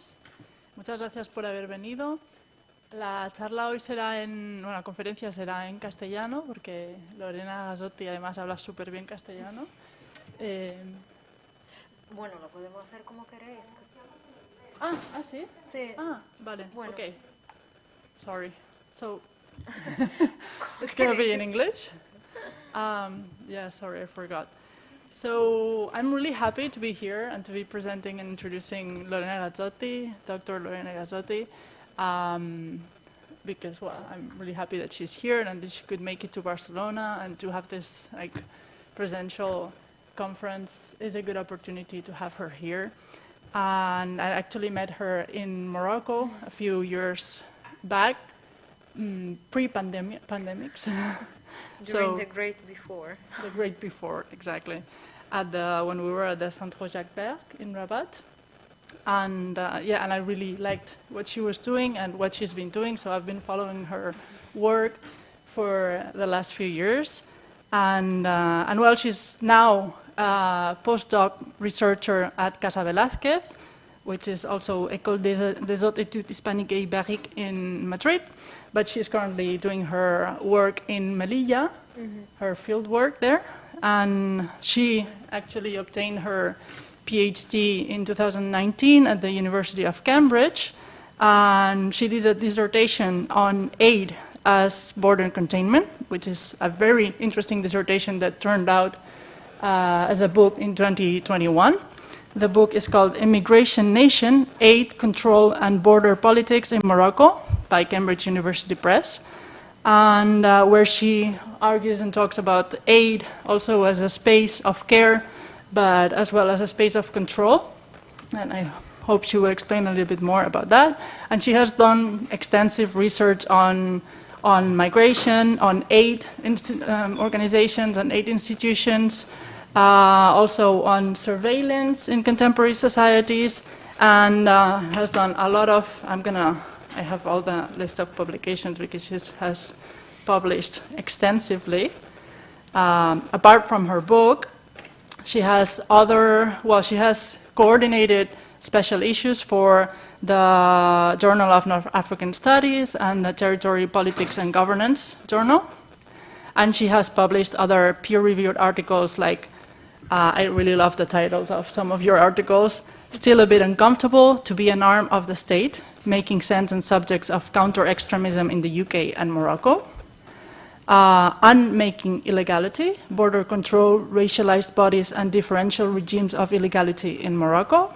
todos. Muchas gracias por haber venido. La charla hoy será la conferencia será en castellano, porque Lorena Gazzotti además habla súper bien castellano. Bueno, lo podemos hacer como queréis. ¿Sí? Sí. Vale, Bueno. okay. Sorry. So, it's going to be in English? Yeah, sorry, I forgot. So I'm really happy to be here and to be presenting and introducing Lorena Gazzotti, Dr. Lorena Gazzotti, because, well, I'm really happy that she's here and that she could make it to Barcelona, and to have this presential conference is a good opportunity to have her here. And I actually met her in Morocco a few years back, pre-pandemics. During the great before. The great before, exactly. When we were at the Centre Jacques Berg in Rabat. And and I really liked what she was doing and what she's been doing, so I've been following her work for the last few years. And well, she's now a postdoc researcher at Casa de Velázquez, which is also École des Hautes Études Hispaniques et Ibériques in Madrid, but she's currently doing her work in Melilla, her field work there, and she actually obtained her PhD in 2019 at the University of Cambridge, and she did a dissertation on aid as border containment, which is a very interesting dissertation that turned out as a book in 2021. The book is called Immigration Nation, Aid, Control and Border Politics in Morocco by Cambridge University Press, and where she argues and talks about aid also as a space of care, but as well as a space of control. And I hope she will explain a little bit more about that. And she has done extensive research on migration, on aid organizations and aid institutions, also on surveillance in contemporary societies, and has done a lot of, I have all the list of publications because she has published extensively. Apart from her book, she has she has coordinated special issues for the Journal of North African Studies and the Territory Politics and Governance Journal. And she has published other peer-reviewed articles like, I really love the titles of some of your articles, Still a Bit Uncomfortable, To Be an Arm of the State, Making Sense and Subjects of Counter-Extremism in the UK and Morocco, Unmaking Illegality, Border Control, Racialized Bodies and Differential Regimes of Illegality in Morocco,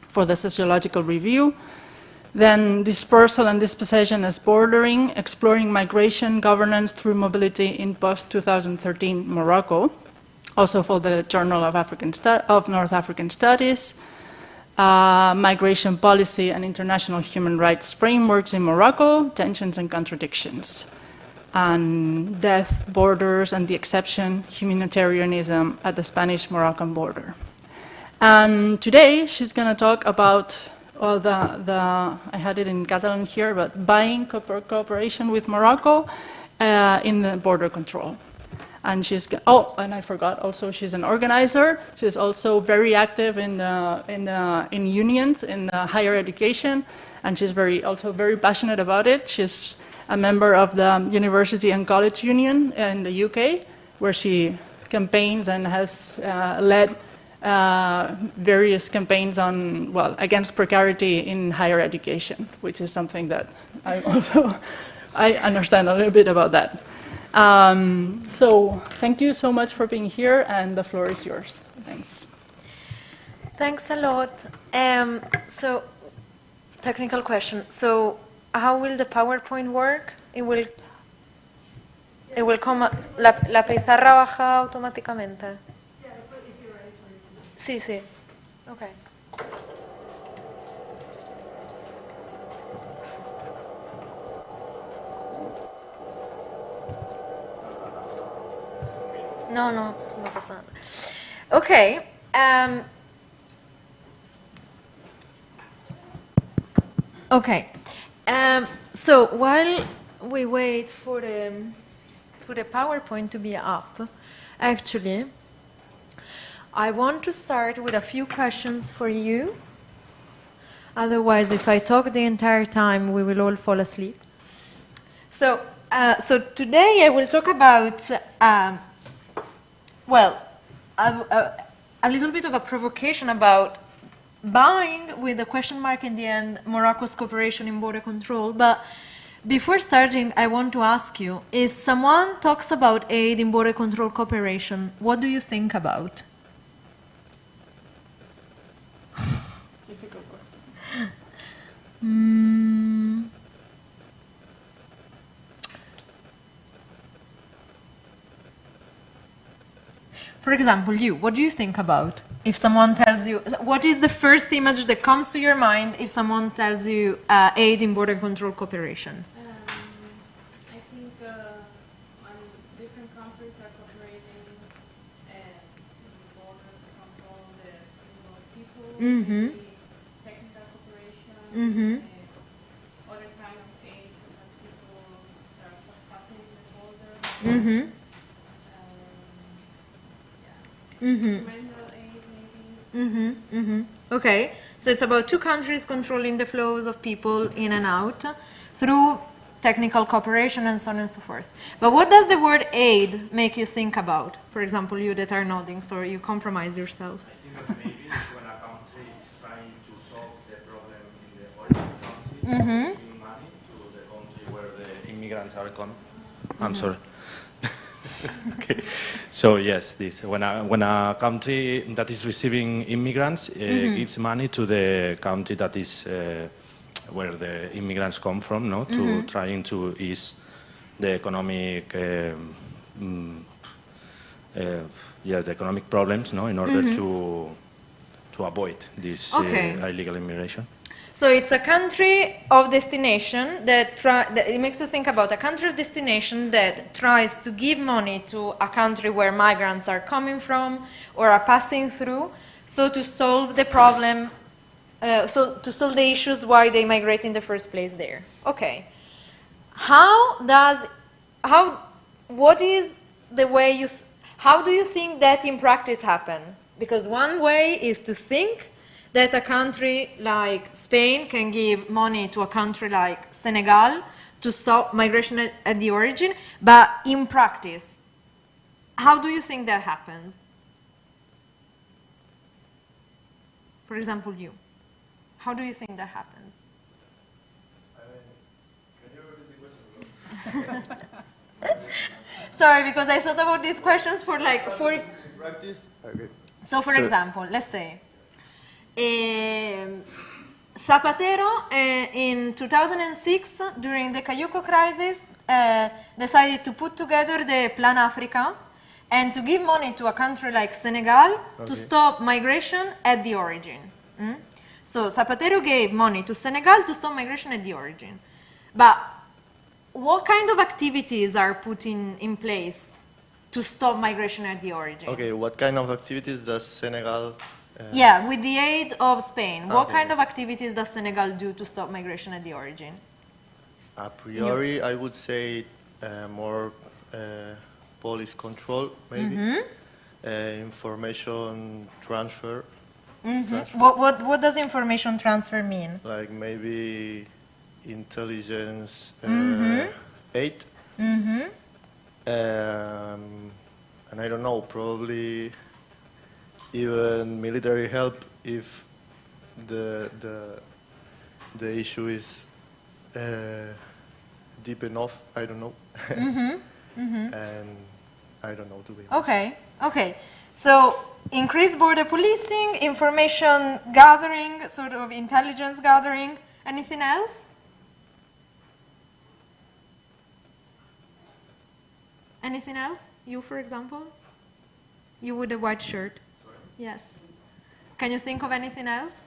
for the Sociological Review. Then Dispersal and Dispossession as Bordering, Exploring Migration, Governance through Mobility in Post-2013 Morocco, also for the Journal of North African Studies. Migration Policy and International Human Rights Frameworks in Morocco, Tensions and Contradictions. And Death, Borders and the Exception, Humanitarianism at the Spanish-Moroccan border. And today she's going to talk about I had it in Catalan here, but buying cooperation with Morocco in the border control. And and I forgot, also she's an organizer. She's also very active in unions, in higher education, and she's also very passionate about it. She's a member of the University and College Union in the UK, where she campaigns and has led various campaigns against precarity in higher education, which is something that I understand a little bit about that. So thank you so much for being here, and the floor is yours. Thanks. Thanks a lot. So, technical question. So, how will the PowerPoint work? It will come. La pizarra baja automáticamente. Sí, sí. Okay. No pasa nada. Okay. Okay. So while we wait for the PowerPoint to be up, actually, I want to start with a few questions for you Otherwise, if I talk the entire time, we will all fall asleep. So today I will talk about, well, a little bit of a provocation about bowing with a question mark in the end, Morocco's cooperation in border control. But before starting, I want to ask you, if someone talks about aid in border control cooperation, what do you think about? Difficult question. For example, what do you think about if someone tells you, what is the first image that comes to your mind if someone tells you aid in border control cooperation? I think when different countries are cooperating borders to control the people, maybe technical cooperation, other kind of aid to help people that are passing the border. Humanitarian aid, maybe. Okay, so it's about two countries controlling the flows of people in and out through technical cooperation and so on and so forth. But what does the word aid make you think about? For example, you that are nodding, so you compromised yourself. I think that maybe when a country is trying to solve the problem in the origin country, giving money to the country where the immigrants are coming. I'm sorry. Okay. So yes, this when a country that is receiving immigrants gives money to the country that is where the immigrants come from, no, to trying to ease the economic the economic problems, no, in order to avoid this illegal immigration. So it's a country of destination that it makes you think about a country of destination that tries to give money to a country where migrants are coming from or are passing through, so to solve the problem, so to solve the issues why they migrate in the first place there. Okay. What is the way how do you think that in practice happen? Because one way is to think that a country like Spain can give money to a country like Senegal to stop migration at the origin, but in practice, how do you think that happens? For example, how do you think that happens? Can you repeat the question? Sorry, because I thought about these questions for like 4... Practice? Okay. So for example, let's say, Zapatero in 2006, during the Cayuco crisis, decided to put together the Plan Africa and to give money to a country like Senegal to stop migration at the origin. So Zapatero gave money to Senegal to stop migration at the origin. But what kind of activities are put in place to stop migration at the origin? Okay, what kind of activities does Senegal... Yeah, with the aid of Spain, what kind of activities does Senegal do to stop migration at the origin? A priori, I would say more police control, maybe. Information transfer. What does information transfer mean? Like maybe intelligence aid. And I don't know, probably even military help if the issue is deep enough. I don't know. And I don't know, to be honest. Okay. So increased border policing, information gathering, sort of intelligence gathering. Anything else? Anything else? You, for example? You with a white shirt. Yes. Can you think of anything else?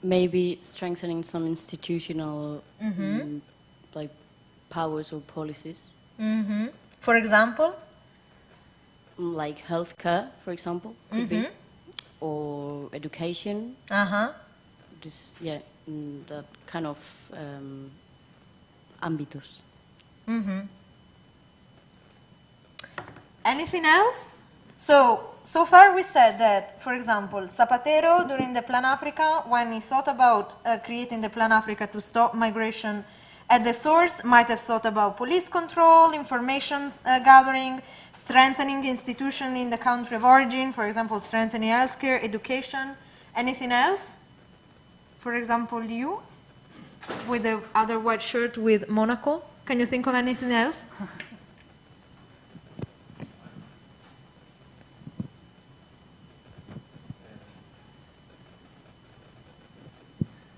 Maybe strengthening some institutional like powers or policies. For example? Like healthcare, for example, could be, or education. Just in that kind of ámbitos. Anything else? So so far we said that, for example, Zapatero during the Plan Africa, when he thought about creating the Plan Africa to stop migration at the source, might have thought about police control, information gathering, strengthening institutions in the country of origin, for example, strengthening healthcare, education. Anything else? For example, you, with the other white shirt with Monaco. Can you think of anything else?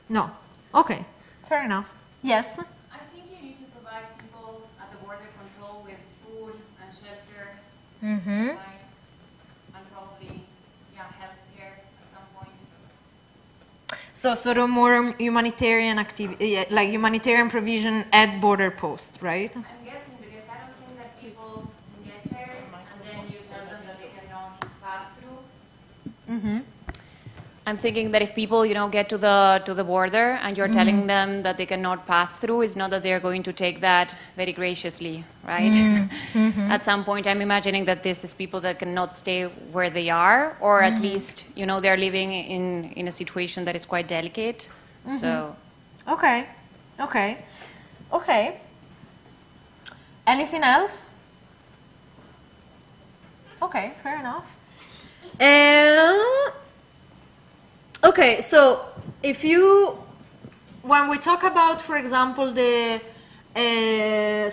No. Okay. Fair enough. Yes? I think you need to provide people at the border control with food and shelter, Mm-hmm. right? And probably, yeah, healthcare at some point. So sort of more humanitarian activity, like humanitarian provision at border posts, right? I'm guessing because I don't think that people get there and then you tell them that they cannot pass through. Mm-hmm. I'm thinking that if people, get to the border and you're telling them that they cannot pass through, it's not that they're going to take that very graciously, right? At some point, I'm imagining that this is people that cannot stay where they are, or at least, they're living in a situation that is quite delicate. So, Okay. Okay. Okay. Anything else? Okay, fair enough. Okay, so when we talk about, for example, the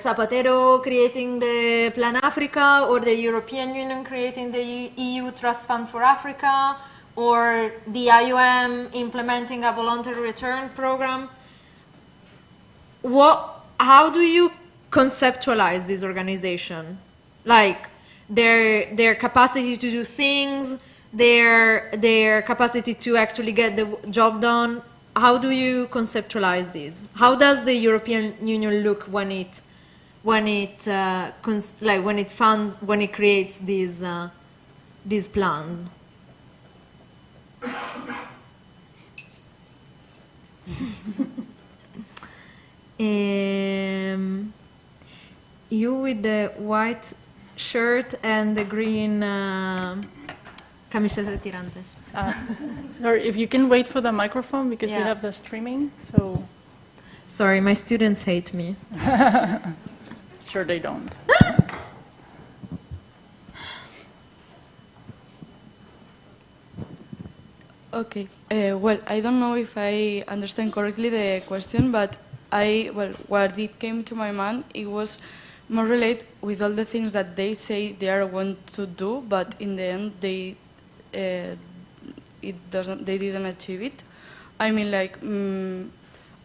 Zapatero creating the Plan Africa, or the European Union creating the EU Trust Fund for Africa, or the IOM implementing a voluntary return program, how do you conceptualize this organization? Like their capacity to do things, their capacity to actually get the job done. How do you conceptualize this? How does the European Union look when it creates these plans? You with the white shirt and the green camiseta de tirantes. Sorry, if you can wait for the microphone because we Yeah. have the streaming, so Sorry, my students hate me. sure they don't. Okay. Well, I don't know if I understand correctly the question, but what it came to my mind, it was more related with all the things that they say they are going to do, but in the end they didn't achieve it. I mean, like,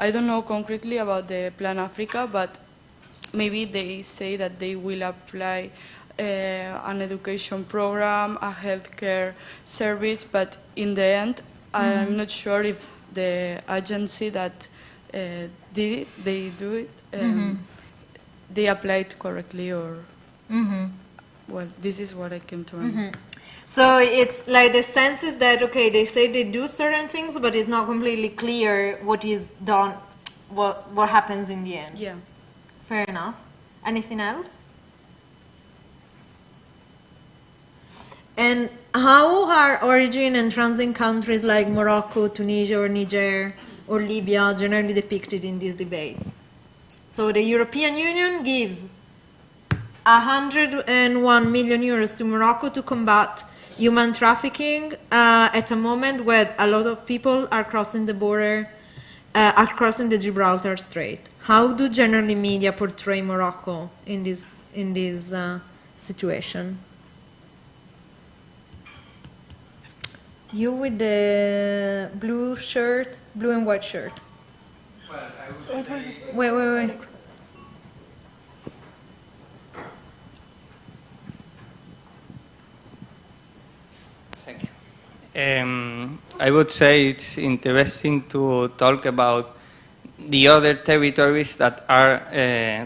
I don't know concretely about the Plan Africa, but maybe they say that they will apply an education program, a healthcare service, but in the end, I'm not sure if the agency that did it, they do it, they applied correctly or, well, this is what I came to mind. So it's like the sense is that, okay, they say they do certain things, but it's not completely clear what is done, what happens in the end. Yeah. Fair enough. Anything else? And how are origin and transit countries like Morocco, Tunisia, or Niger, or Libya generally depicted in these debates? So the European Union gives 101 million euros to Morocco to combat human trafficking at a moment where a lot of people are crossing the border, are crossing the Gibraltar Strait. How do generally media portray Morocco in this situation? You with the blue shirt, blue and white shirt. Well, I would say Wait. Thank you. I would say it's interesting to talk about the other territories that are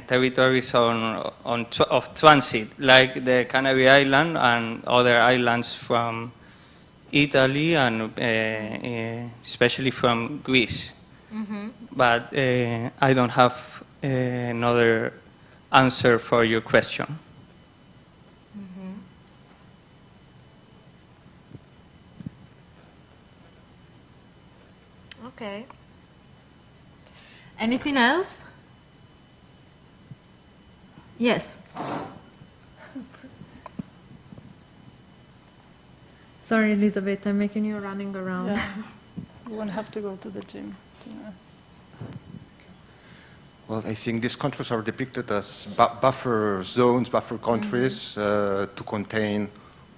territories of transit, like the Canary Islands and other islands from Italy and especially from Greece. But I don't have another answer for your question. Okay. Anything else? Yes. Sorry, Elizabeth, I'm making you running around. Yeah. You won't have to go to the gym. Yeah. Well, I think these countries are depicted as buffer zones, buffer countries to contain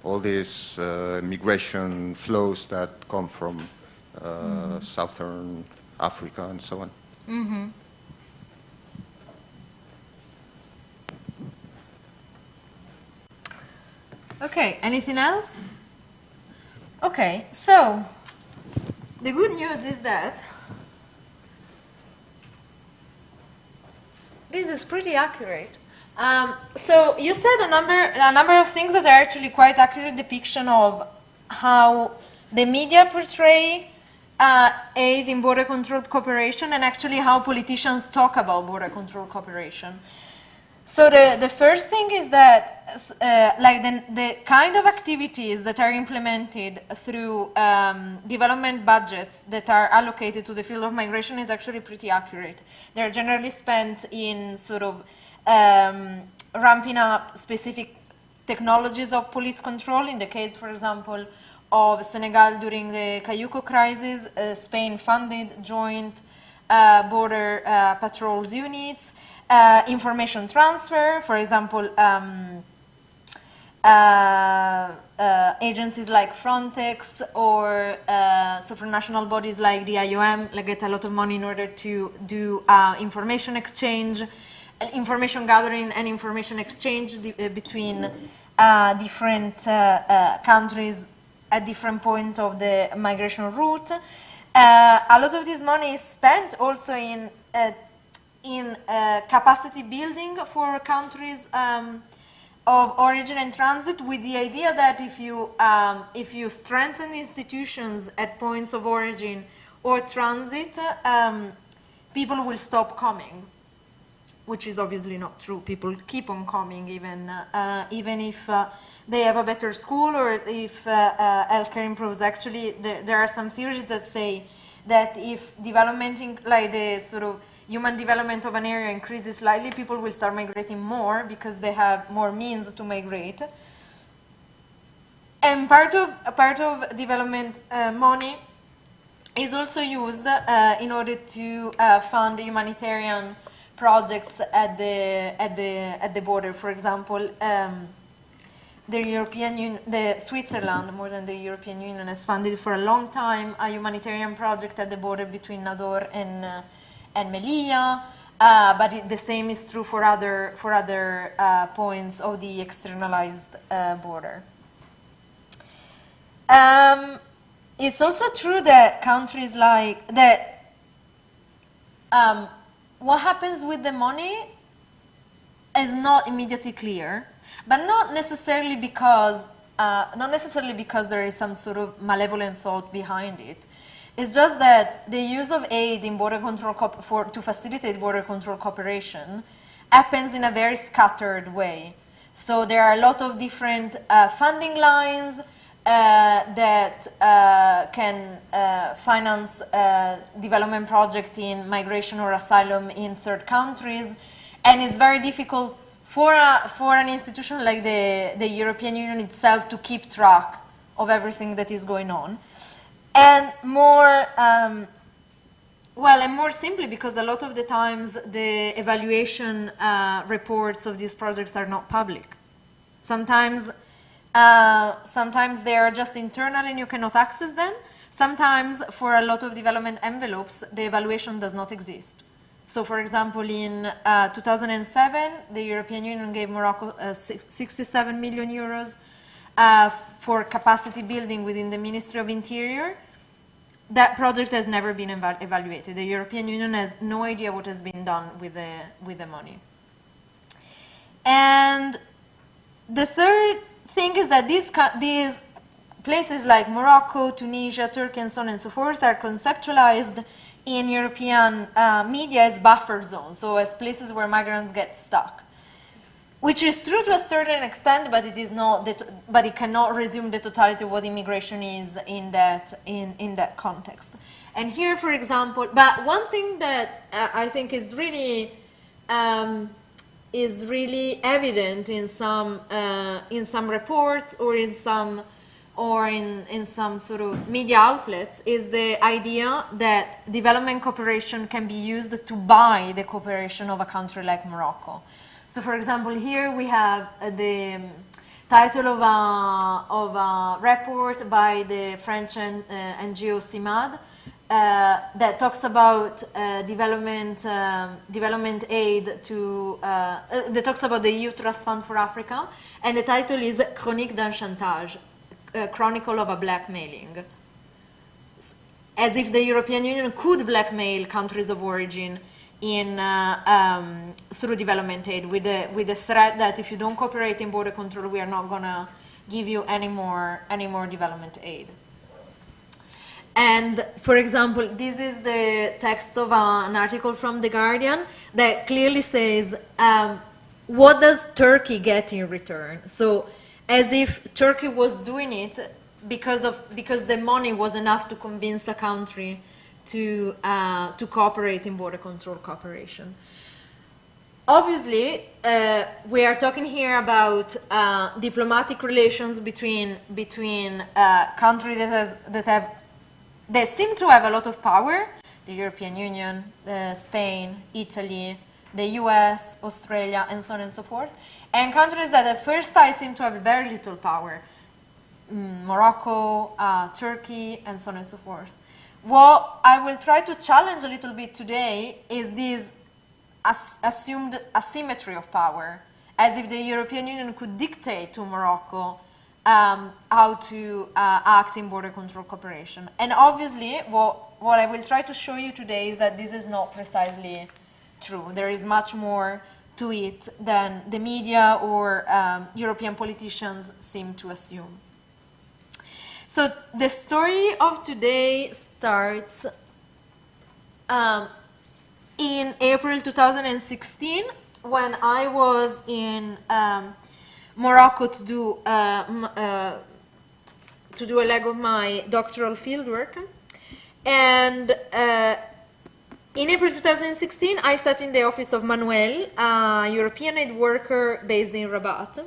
all these migration flows that come from southern Africa and so on. Mm-hmm. Okay, anything else? Okay, so the good news is that this is pretty accurate. So you said a number of things that are actually quite accurate depiction of how the media portray aid in border control cooperation and actually how politicians talk about border control cooperation. So the first thing is that like the kind of activities that are implemented through development budgets that are allocated to the field of migration is actually pretty accurate. They're generally spent in sort of ramping up specific technologies of police control. In the case, for example, of Senegal during the Cayuco crisis, Spain funded joint border patrols units. Information transfer, for example, agencies like Frontex or supranational bodies like the IOM get a lot of money in order to do information exchange, information gathering and information exchange between different countries at different points of the migration route. A lot of this money is spent also in capacity building for countries of origin and transit, with the idea that if you strengthen institutions at points of origin or transit, people will stop coming, which is obviously not true. People keep on coming even if they have a better school or if healthcare improves. Actually, there are some theories that say that if development, like the sort of human development of an area increases slightly, people will start migrating more because they have more means to migrate. And part of development money is also used in order to fund the humanitarian projects at the border. For example, the European Union, Switzerland, more than the European Union, has funded for a long time a humanitarian project at the border between Nador and Melilla, but the same is true for other points of the externalized border. It's also true that countries like that. What happens with the money is not immediately clear, but not necessarily because there is some sort of malevolent thought behind it. It's just that the use of aid in border control to facilitate border control cooperation happens in a very scattered way. So there are a lot of different funding lines that can finance development projects in migration or asylum in third countries, and it's very difficult for an institution like the European Union itself to keep track of everything that is going on. And more simply because a lot of the times the evaluation reports of these projects are not public. Sometimes they are just internal and you cannot access them. Sometimes for a lot of development envelopes, the evaluation does not exist. So for example, in 2007, the European Union gave Morocco 67 million euros for capacity building within the Ministry of Interior. That project has never been evaluated. The European Union has no idea what has been done with the money. And the third thing is that these places like Morocco, Tunisia, Turkey, and so on and so forth are conceptualized in European media as buffer zones, so as places where migrants get stuck. which is true to a certain extent, but it is not. But it cannot resume the totality of what immigration is in that context. And here, for example, but one thing that I think is really evident in some reports or in some sort of media outlets is the idea that development cooperation can be used to buy the cooperation of a country like Morocco. So, for example, here we have the title of a report by the French NGO CIMAD that talks about development aid to that talks about the EU Trust Fund for Africa, and the title is Chronique d'un chantage, Chronicle of a Blackmailing, as if the European Union could blackmail countries of origin in through development aid with the threat that if you don't cooperate in border control, we are not going to give you any more development aid. And for example, this is the text of an article from The Guardian that clearly says, what does Turkey get in return? So as if Turkey was doing it because the money was enough to convince a country to cooperate in border control cooperation. Obviously, we are talking here about diplomatic relations between countries that seem to have a lot of power: the European Union, Spain, Italy, the US, Australia, and so on and so forth, and countries that at first sight seem to have very little power: Morocco, Turkey, and so on and so forth. What I will try to challenge a little bit today is this assumed asymmetry of power, as if the European Union could dictate to Morocco how to act in border control cooperation. And obviously, what I will try to show you today is that this is not precisely true. There is much more to it than the media or European politicians seem to assume. So the story of today starts in April 2016, when I was in Morocco to do a leg of my doctoral fieldwork. And in April 2016, I sat in the office of Manuel, a European aid worker based in Rabat.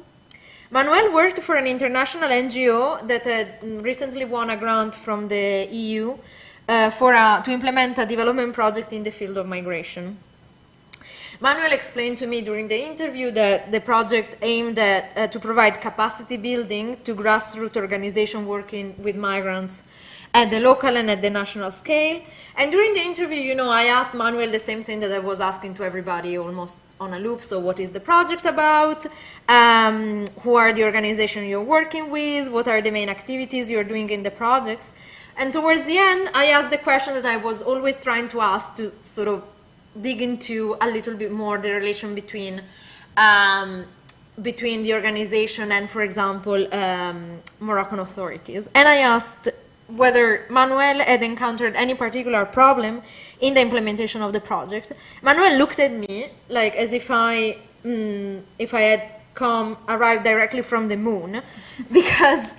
Manuel worked for an international NGO that had recently won a grant from the EU to implement a development project in the field of migration. Manuel explained to me during the interview that the project aimed at to provide capacity building to grassroots organizations working with migrants at the local and at the national scale. And during the interview, I asked Manuel the same thing that I was asking to everybody almost on a loop. So what is the project about? Who are the organizations you're working with? What are the main activities you're doing in the projects? And towards the end, I asked the question that I was always trying to ask, to sort of dig into a little bit more the relation between the organization and, for example, Moroccan authorities. And I asked whether Manuel had encountered any particular problem in the implementation of the project. Manuel looked at me like as if I had arrived directly from the moon, because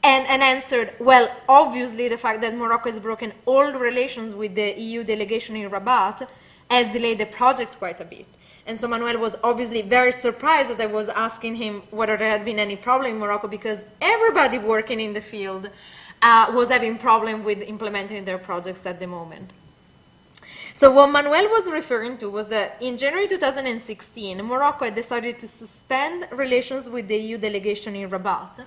and answered, well, obviously the fact that Morocco has broken all relations with the EU delegation in Rabat has delayed the project quite a bit. And so Manuel was obviously very surprised that I was asking him whether there had been any problem in Morocco, because everybody working in the field was having problem with implementing their projects at the moment. So what Manuel was referring to was that in January 2016, Morocco had decided to suspend relations with the EU delegation in Rabat,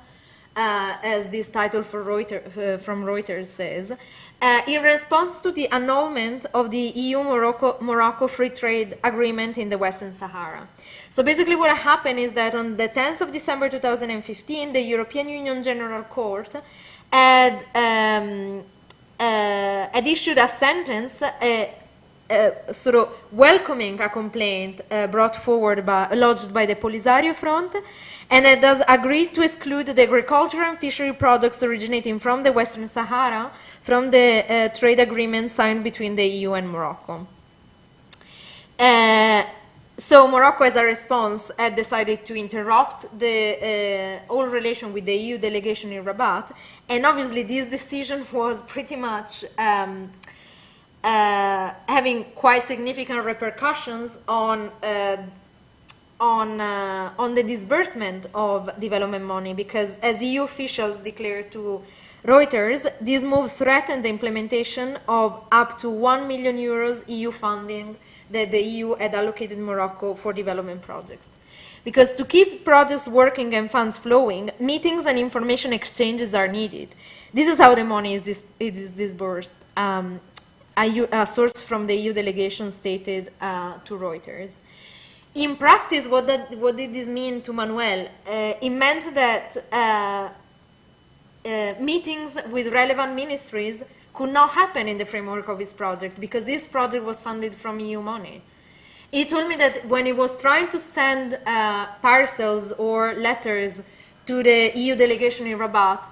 as this title from Reuters says, in response to the annulment of the EU-Morocco Free Trade Agreement in the Western Sahara. So basically what happened is that on the 10th of December 2015, the European Union General Court had issued a sentence sort of welcoming a complaint lodged by the Polisario Front, and it does agree to exclude the agricultural and fishery products originating from the Western Sahara from the trade agreement signed between the EU and Morocco. So Morocco, as a response, had decided to interrupt the all relation with the EU delegation in Rabat, and obviously this decision was pretty much having quite significant repercussions on the disbursement of development money, because as EU officials declared to Reuters, this move threatened the implementation of up to 1 million euros EU funding that the EU had allocated Morocco for development projects. Because to keep projects working and funds flowing, meetings and information exchanges are needed. This is how the money is disbursed. A source from the EU delegation stated to Reuters. In practice, what did this mean to Manuel? It meant that meetings with relevant ministries could not happen in the framework of his project, because this project was funded from EU money. He told me that when he was trying to send parcels or letters to the EU delegation in Rabat,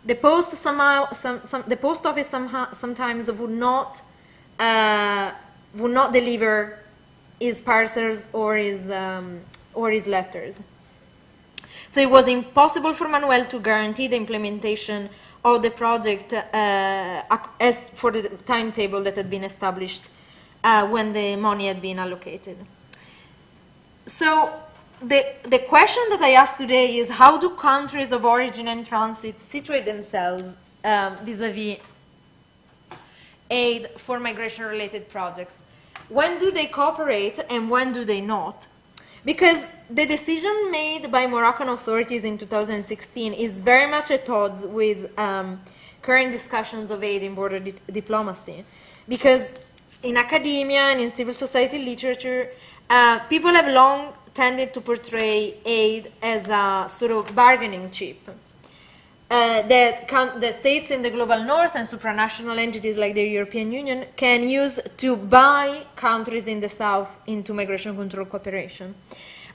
the post office sometimes would not deliver his parcels or his letters. So it was impossible for Manuel to guarantee the implementation of the project as for the timetable that had been established when the money had been allocated. So the question that I asked today is, how do countries of origin and transit situate themselves vis-a-vis aid for migration-related projects? When do they cooperate and when do they not? Because the decision made by Moroccan authorities in 2016 is very much at odds with current discussions of aid in border diplomacy. Because in academia and in civil society literature, people have long tended to portray aid as a sort of bargaining chip that the states in the global north and supranational entities like the European Union can use to buy countries in the south into migration control cooperation.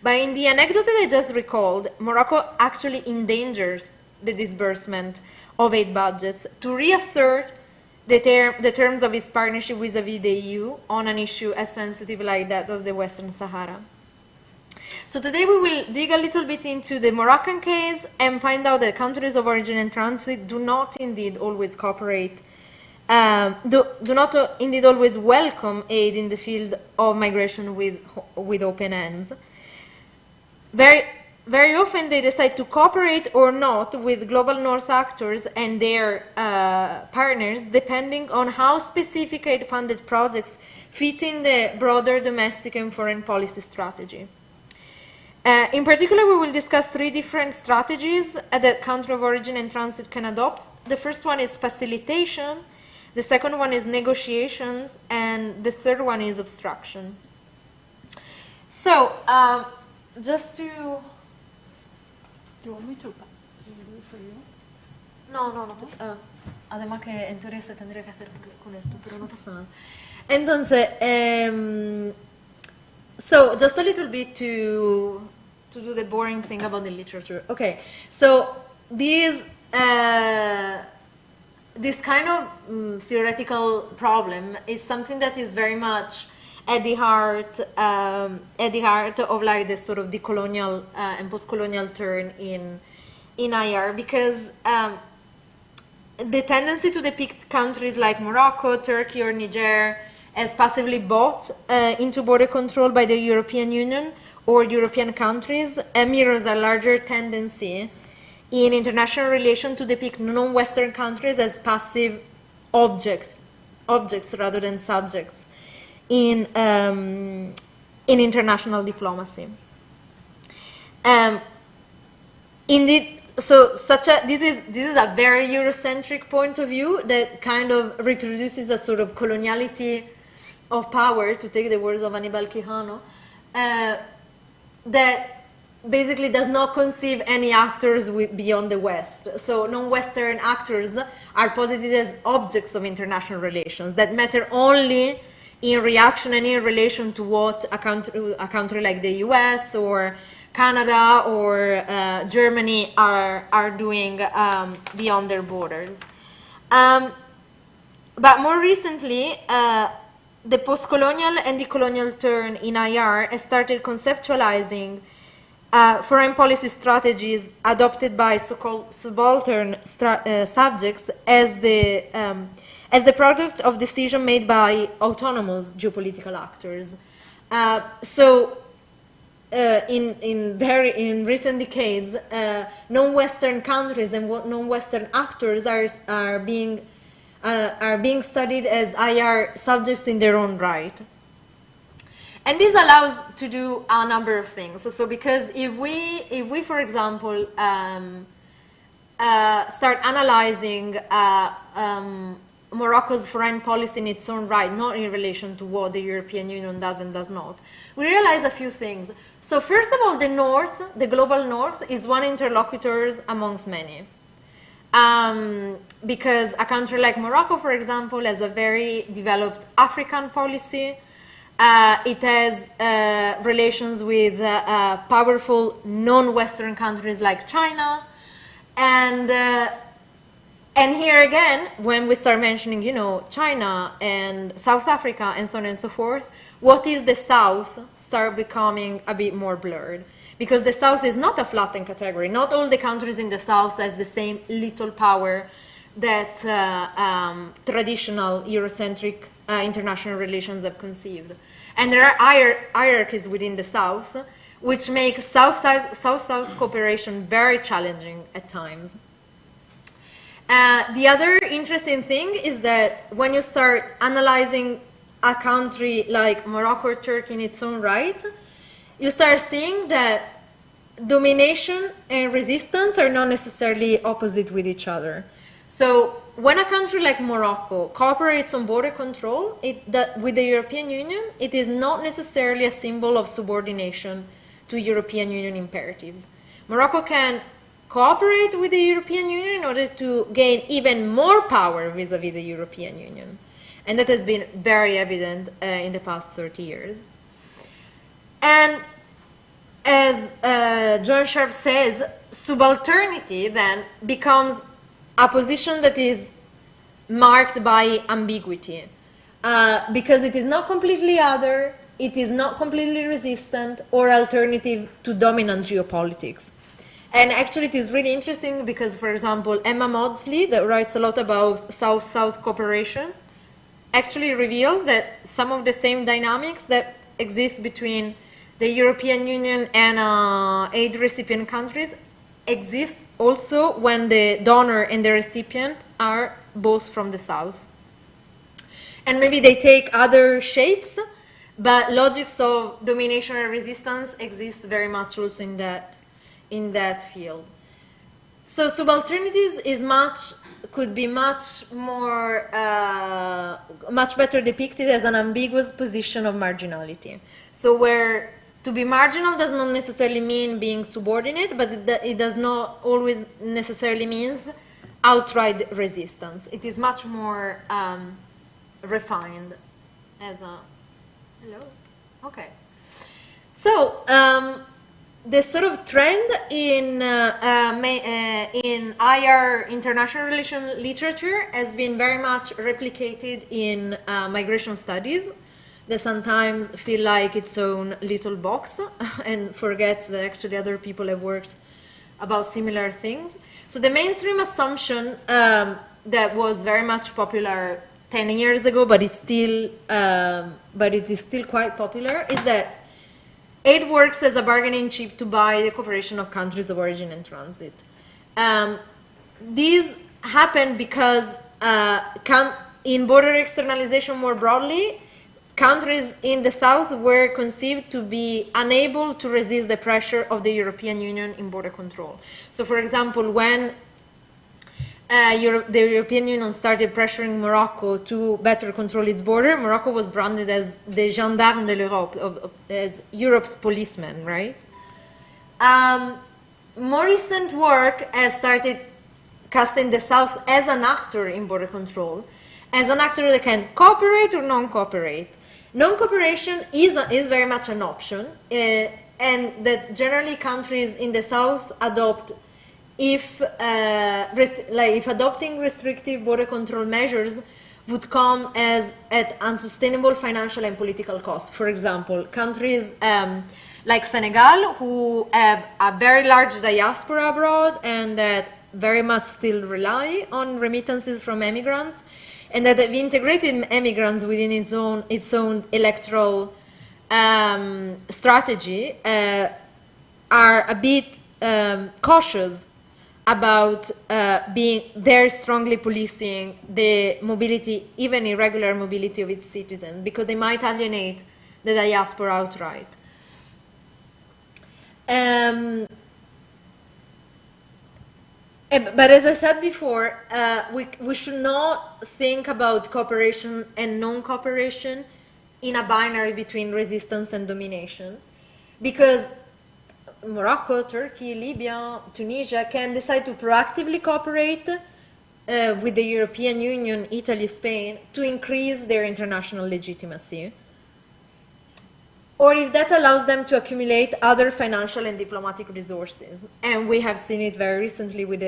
But in the anecdote that I just recalled, Morocco actually endangers the disbursement of aid budgets to reassert the terms of its partnership vis-a-vis the EU on an issue as sensitive like that of the Western Sahara. So today we will dig a little bit into the Moroccan case and find out that countries of origin and transit do not indeed always cooperate, do not indeed always welcome aid in the field of migration with open hands. Very often they decide to cooperate or not with global north actors and their partners, depending on how specific aid-funded projects fit in the broader domestic and foreign policy strategy. In particular, we will discuss three different strategies that country of origin and transit can adopt. The first one is facilitation, the second one is negotiations, and the third one is obstruction. So, just to... Do you want me to do it for you? No. Además que en teoría se tendría que hacer con esto, pero no pasa nada. Entonces, so just a little bit to do the boring thing about the literature. Okay, so this kind of theoretical problem is something that is very much at the heart of like this sort of decolonial and post-colonial turn in IR, because the tendency to depict countries like Morocco, Turkey, or Niger as passively bought into border control by the European Union or European countries mirrors a larger tendency in international relations to depict non-Western countries as passive objects rather than subjects in international diplomacy. Indeed, so this is a very Eurocentric point of view that kind of reproduces a sort of coloniality of power, to take the words of Aníbal Quijano, that basically does not conceive any actors beyond the West. So non-Western actors are posited as objects of international relations that matter only in reaction and in relation to what a country like the US or Canada or Germany are doing beyond their borders. But more recently, the post-colonial and decolonial turn in IR has started conceptualizing foreign policy strategies adopted by so-called subaltern subjects as the product of decision made by autonomous geopolitical actors. In recent decades, non-Western countries and non-Western actors are being studied as IR subjects in their own right. And this allows to do a number of things. So because if we for example, start analyzing Morocco's foreign policy in its own right, not in relation to what the European Union does and does not, we realize a few things. So first of all, the North, the global North, is one interlocutor amongst many. Because a country like Morocco, for example, has a very developed African policy. It has relations with powerful non-Western countries like China. And here again, when we start mentioning, China and South Africa and so on and so forth, what is the South start becoming a bit more blurred. Because the South is not a flattened category. Not all the countries in the South has the same little power that traditional Eurocentric international relations have conceived. And there are hierarchies within the South, which make South-South cooperation very challenging at times. The other interesting thing is that when you start analyzing a country like Morocco or Turkey in its own right, you start seeing that domination and resistance are not necessarily opposite with each other. So when a country like Morocco cooperates on border control with the European Union, it is not necessarily a symbol of subordination to European Union imperatives. Morocco can cooperate with the European Union in order to gain even more power vis-à-vis the European Union. And that has been very evident in the past 30 years. And as John Sharp says, subalternity then becomes a position that is marked by ambiguity. Because it is not completely other, it is not completely resistant or alternative to dominant geopolitics. And actually it is really interesting because, for example, Emma Maudsley, that writes a lot about South-South cooperation, actually reveals that some of the same dynamics that exist between the European Union and aid recipient countries exist also when the donor and the recipient are both from the South. And maybe they take other shapes, but logics of domination and resistance exist very much also in that field. So subalternities could be much better depicted as an ambiguous position of marginality. So where to be marginal does not necessarily mean being subordinate, but it does not always necessarily means outright resistance. It is much more refined as a... Hello? Okay. So, the sort of trend in IR international relations literature has been very much replicated in migration studies, that sometimes feel like its own little box and forgets that actually other people have worked about similar things. So the mainstream assumption that was very much popular 10 years ago, but it is still quite popular, is that aid works as a bargaining chip to buy the cooperation of countries of origin and transit. These happened because in border externalization more broadly, countries in the South were conceived to be unable to resist the pressure of the European Union in border control. So, for example, when the European Union started pressuring Morocco to better control its border, Morocco was branded as the gendarme de l'Europe, as Europe's policeman, right? More recent work has started casting the South as an actor in border control, as an actor that can cooperate or non-cooperate. Non-cooperation is very much an option, and that generally countries in the South adopt if adopting restrictive border control measures would come at unsustainable financial and political costs. For example, countries like Senegal, who have a very large diaspora abroad and that very much still rely on remittances from immigrants, and that have integrated immigrants within its own electoral strategy, are a bit cautious about being very strongly policing the mobility, even irregular mobility of its citizens, because they might alienate the diaspora outright. But as I said before, we should not think about cooperation and non-cooperation in a binary between resistance and domination, because Morocco, Turkey, Libya, Tunisia can decide to proactively cooperate with the European Union, Italy, Spain, to increase their international legitimacy, or if that allows them to accumulate other financial and diplomatic resources. And we have seen it very recently with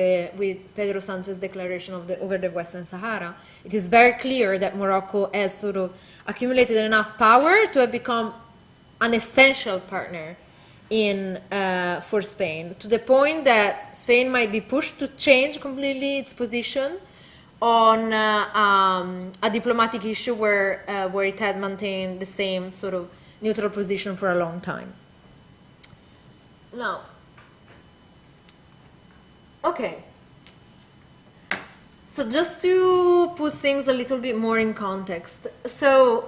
Pedro Sanchez's declaration over the Western Sahara. It is very clear that Morocco has sort of accumulated enough power to have become an essential partner for Spain, to the point that Spain might be pushed to change completely its position on a diplomatic issue where it had maintained the same sort of neutral position for a long time. Now, okay. So just to put things a little bit more in context. So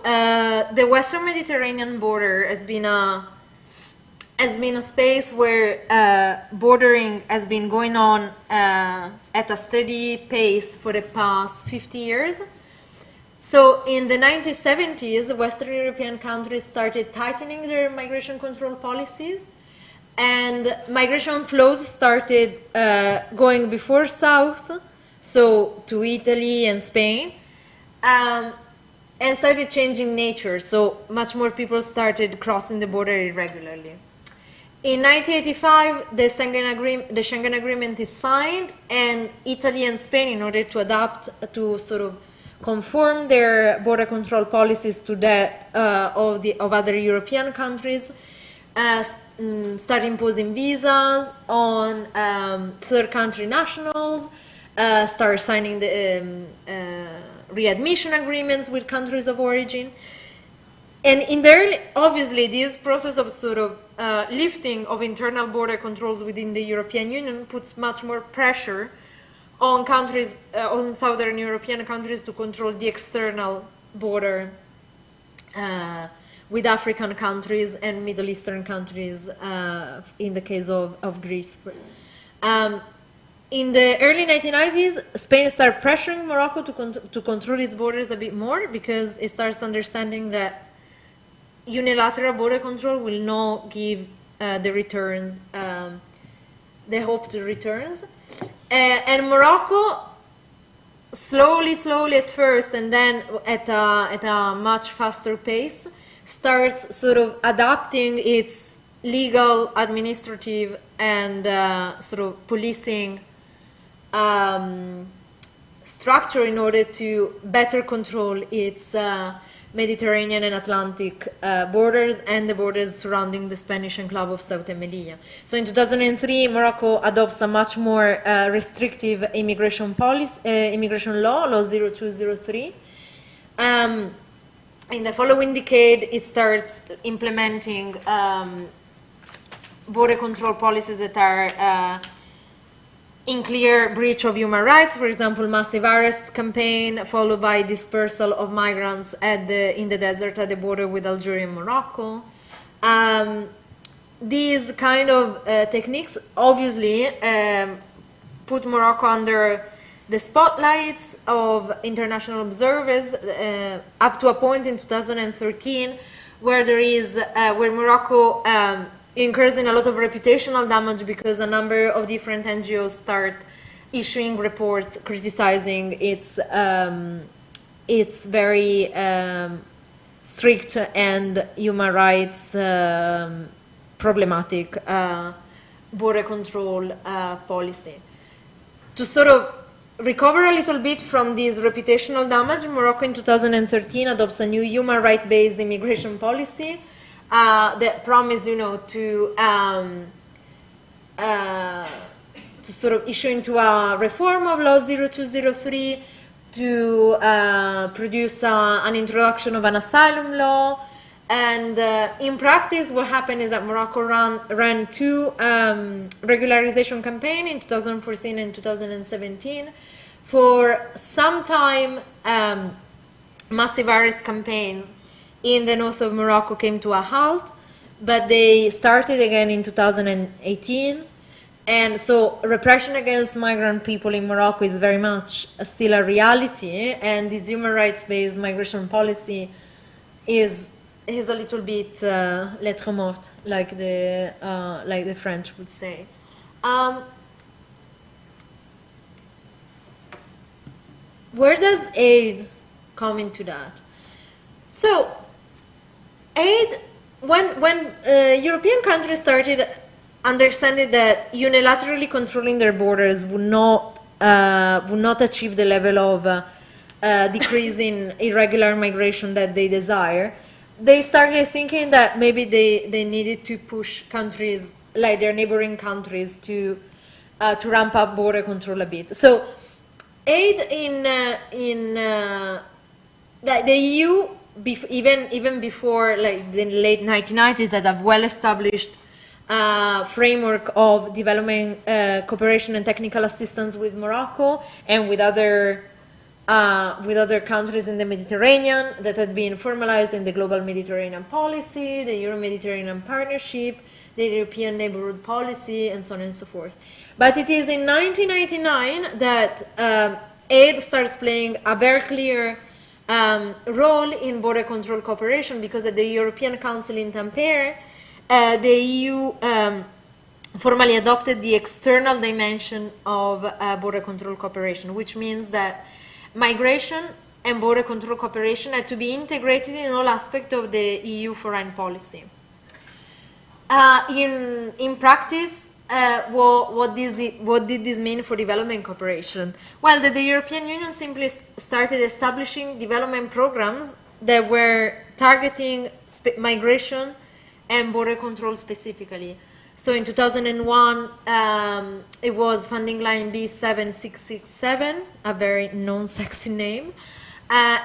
the Western Mediterranean border has been a space where bordering has been going on at a steady pace for the past 50 years. So in the 1970s, Western European countries started tightening their migration control policies, and migration flows started going before south, so to Italy and Spain, and started changing nature. So much more people started crossing the border irregularly. In 1985, the Schengen Agreement is signed, and Italy and Spain, in order to adapt, to sort of conform their border control policies to that of other European countries, start imposing visas on third country nationals, start signing the readmission agreements with countries of origin. And in the early, obviously, this process of sort of lifting of internal border controls within the European Union puts much more pressure on countries, on southern European countries, to control the external border with African countries and Middle Eastern countries, in the case of Greece. In the early 1990s, Spain started pressuring Morocco to control its borders a bit more, because it starts understanding that unilateral border control will not give the returns, the hoped returns. And Morocco, slowly at first, and then at a much faster pace, starts sort of adapting its legal, administrative, and sort of policing structure in order to better control its Mediterranean and Atlantic borders and the borders surrounding the Spanish enclave of Ceuta and Melilla. So in 2003, Morocco adopts a much more restrictive immigration policy, immigration law 0203. In the following decade, it starts implementing border control policies that are in clear breach of human rights, for example, massive arrest campaign, followed by dispersal of migrants in the desert at the border with Algeria and Morocco. These kind of techniques obviously put Morocco under the spotlights of international observers up to a point in 2013 where Morocco incurs in a lot of reputational damage, because a number of different NGOs start issuing reports criticizing its very strict and human rights problematic border control policy. To sort of recover a little bit from this reputational damage, Morocco in 2013 adopts a new human rights-based immigration policy that promised, to sort of issue into a reform of Law 0203, to produce an introduction of an asylum law. And in practice, what happened is that Morocco ran two regularization campaigns in 2014 and 2017. For some time, massive arrest campaigns in the north of Morocco came to a halt, but they started again in 2018. And so repression against migrant people in Morocco is very much still a reality, and this human rights-based migration policy is a little bit lettre morte, like the French would say. Where does aid come into that? So, aid, when European countries started understanding that unilaterally controlling their borders would not achieve the level of decrease in irregular migration that they desire, they started thinking that maybe they needed to push countries like their neighboring countries to ramp up border control a bit. So aid in the EU, even before like the late 1990s, had a well-established framework of development cooperation and technical assistance with Morocco and with other countries in the Mediterranean that had been formalized in the Global Mediterranean Policy, the Euro-Mediterranean Partnership, the European Neighborhood Policy, and so on and so forth. But it is in 1999 that aid starts playing a very clear role in border control cooperation, because at the European Council in Tampere, the EU formally adopted the external dimension of border control cooperation, which means that migration and border control cooperation had to be integrated in all aspects of the EU foreign policy. In practice, what did this mean for development cooperation? Well, the European Union simply started establishing development programs that were targeting migration and border control specifically. So in 2001, it was funding line B7667, a very non-sexy name.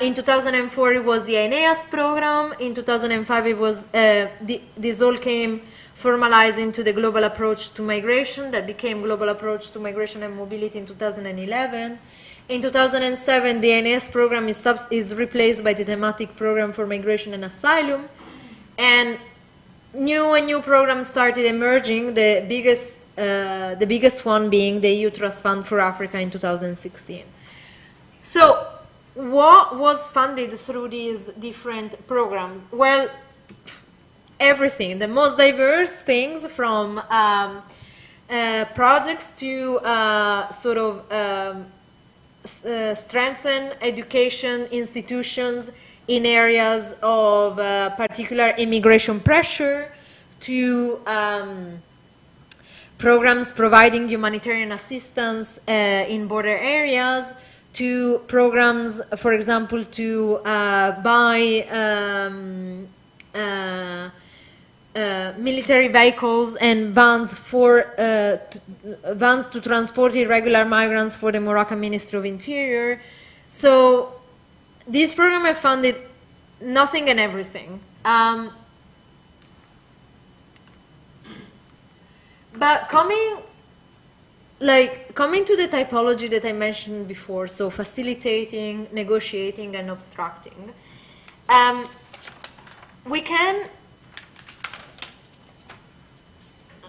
In 2004, it was the Aeneas program. In 2005, it was this all came formalized into the global approach to migration that became global approach to migration and mobility in 2011. In 2007, the Aeneas program is replaced by the thematic program for migration and asylum, and new programs started emerging. The biggest one being the EU Trust Fund for Africa in 2016. So, what was funded through these different programs? Well, everything, the most diverse things, from projects to strengthen education institutions in areas of particular immigration pressure, to programs providing humanitarian assistance in border areas, to programs, for example, to buy military vehicles and vans to transport irregular migrants for the Moroccan Ministry of Interior. So this program have funded nothing and everything. But coming to the typology that I mentioned before, so facilitating, negotiating, and obstructing,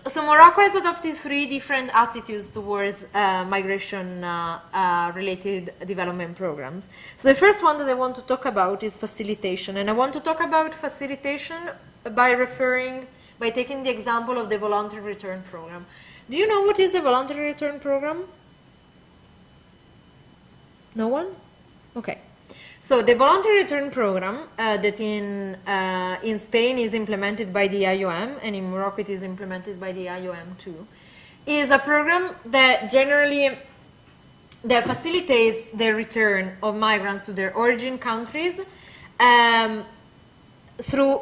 so Morocco has adopted three different attitudes towards migration-related development programs. So the first one that I want to talk about is facilitation. And I want to talk about facilitation by taking the example of the voluntary return program. Do you know what is the voluntary return program? No one? Okay. So the voluntary return program that in Spain is implemented by the IOM, and in Morocco it is implemented by the IOM too, is a program that generally that facilitates the return of migrants to their origin countries through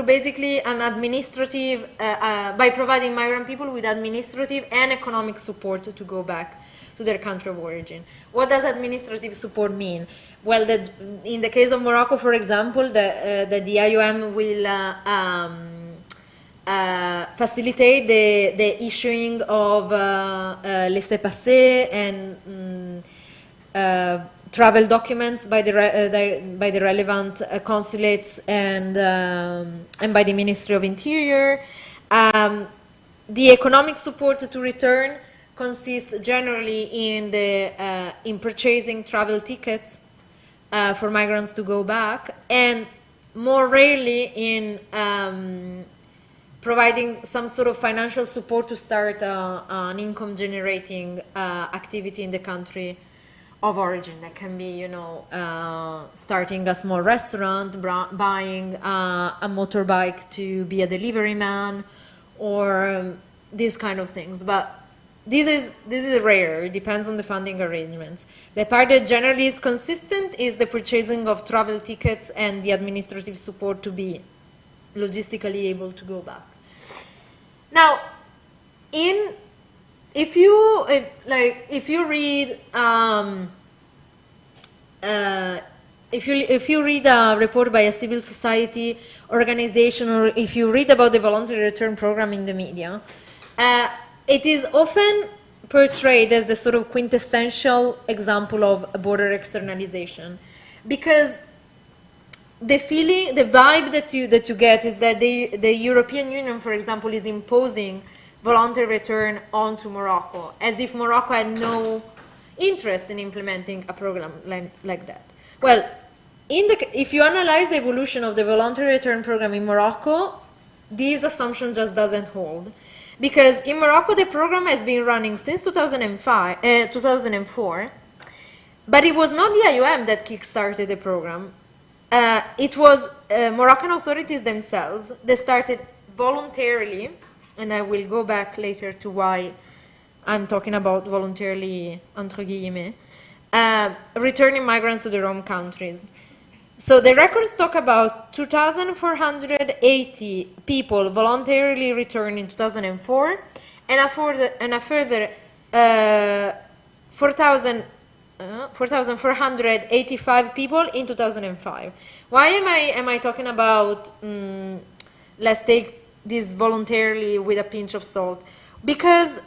basically an administrative, by providing migrant people with administrative and economic support to go back to their country of origin. What does administrative support mean? Well, in the case of Morocco, for example, the IOM will facilitate the issuing of laissez-passer and travel documents by the relevant consulates and by the Ministry of Interior. The economic support to return consists generally in purchasing travel tickets for migrants to go back, and more rarely in providing some sort of financial support to start an income-generating activity in the country of origin. That can be, you know, starting a small restaurant, buying a motorbike to be a delivery man, or these kind of things. But this is rare. It depends on the funding arrangements. The part that generally is consistent is the purchasing of travel tickets and the administrative support to be logistically able to go back. Now, if you read a report by a civil society organization, or if you read about the voluntary return program in the media, it is often portrayed as the sort of quintessential example of border externalization, because the feeling, the vibe that you get is that the European Union, for example, is imposing voluntary return onto Morocco, as if Morocco had no interest in implementing a program like that. Well, if you analyze the evolution of the voluntary return program in Morocco, this assumption just doesn't hold. Because in Morocco, the program has been running since 2004, but it was not the IOM that kickstarted the program. It was Moroccan authorities themselves that started voluntarily, and I will go back later to why I'm talking about voluntarily, entre guillemets, returning migrants to their home countries. So the records talk about 2,480 people voluntarily returned in 2004, and a further 4,485 people in 2005. Why am I talking about, let's take this voluntarily with a pinch of salt? Because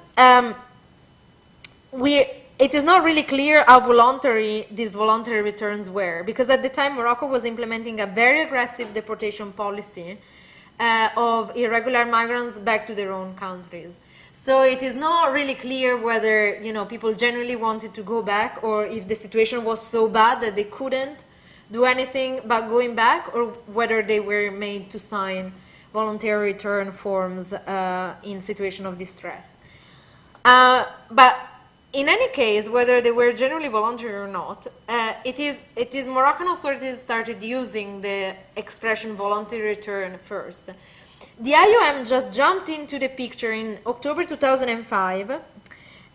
it is not really clear how voluntary these voluntary returns were, because at the time Morocco was implementing a very aggressive deportation policy of irregular migrants back to their own countries. So it is not really clear whether, you know, people generally wanted to go back, or if the situation was so bad that they couldn't do anything but going back, or whether they were made to sign voluntary return forms in situation of distress. But in any case, whether they were generally voluntary or not, it is Moroccan authorities started using the expression voluntary return first. The IOM just jumped into the picture in October 2005, but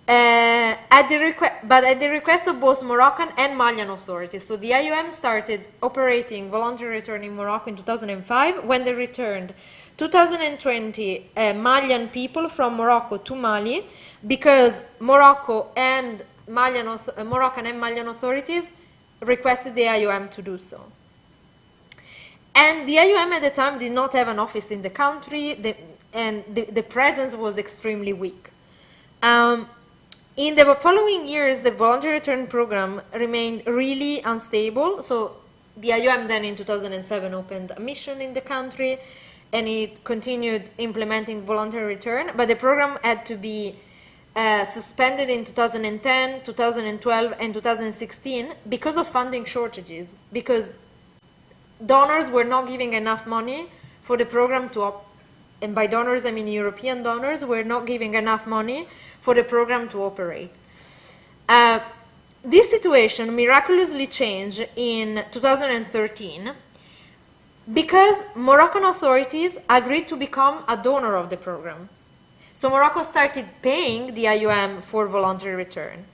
at the request of both Moroccan and Malian authorities. So the IOM started operating voluntary return in Morocco in 2005, when they returned 2,020 Malian people from Morocco to Mali, because Moroccan and Malian authorities requested the IOM to do so. And the IOM at the time did not have an office in the country, and the presence was extremely weak. In the following years, the voluntary return program remained really unstable. So the IOM then in 2007 opened a mission in the country, and it continued implementing voluntary return, but the program had to be suspended in 2010, 2012, and 2016 because of funding shortages, because donors were not giving enough money for the program to and by donors I mean European donors were not giving enough money for the program to operate. This situation miraculously changed in 2013 because Moroccan authorities agreed to become a donor of the program. So Morocco started paying the IOM for voluntary return.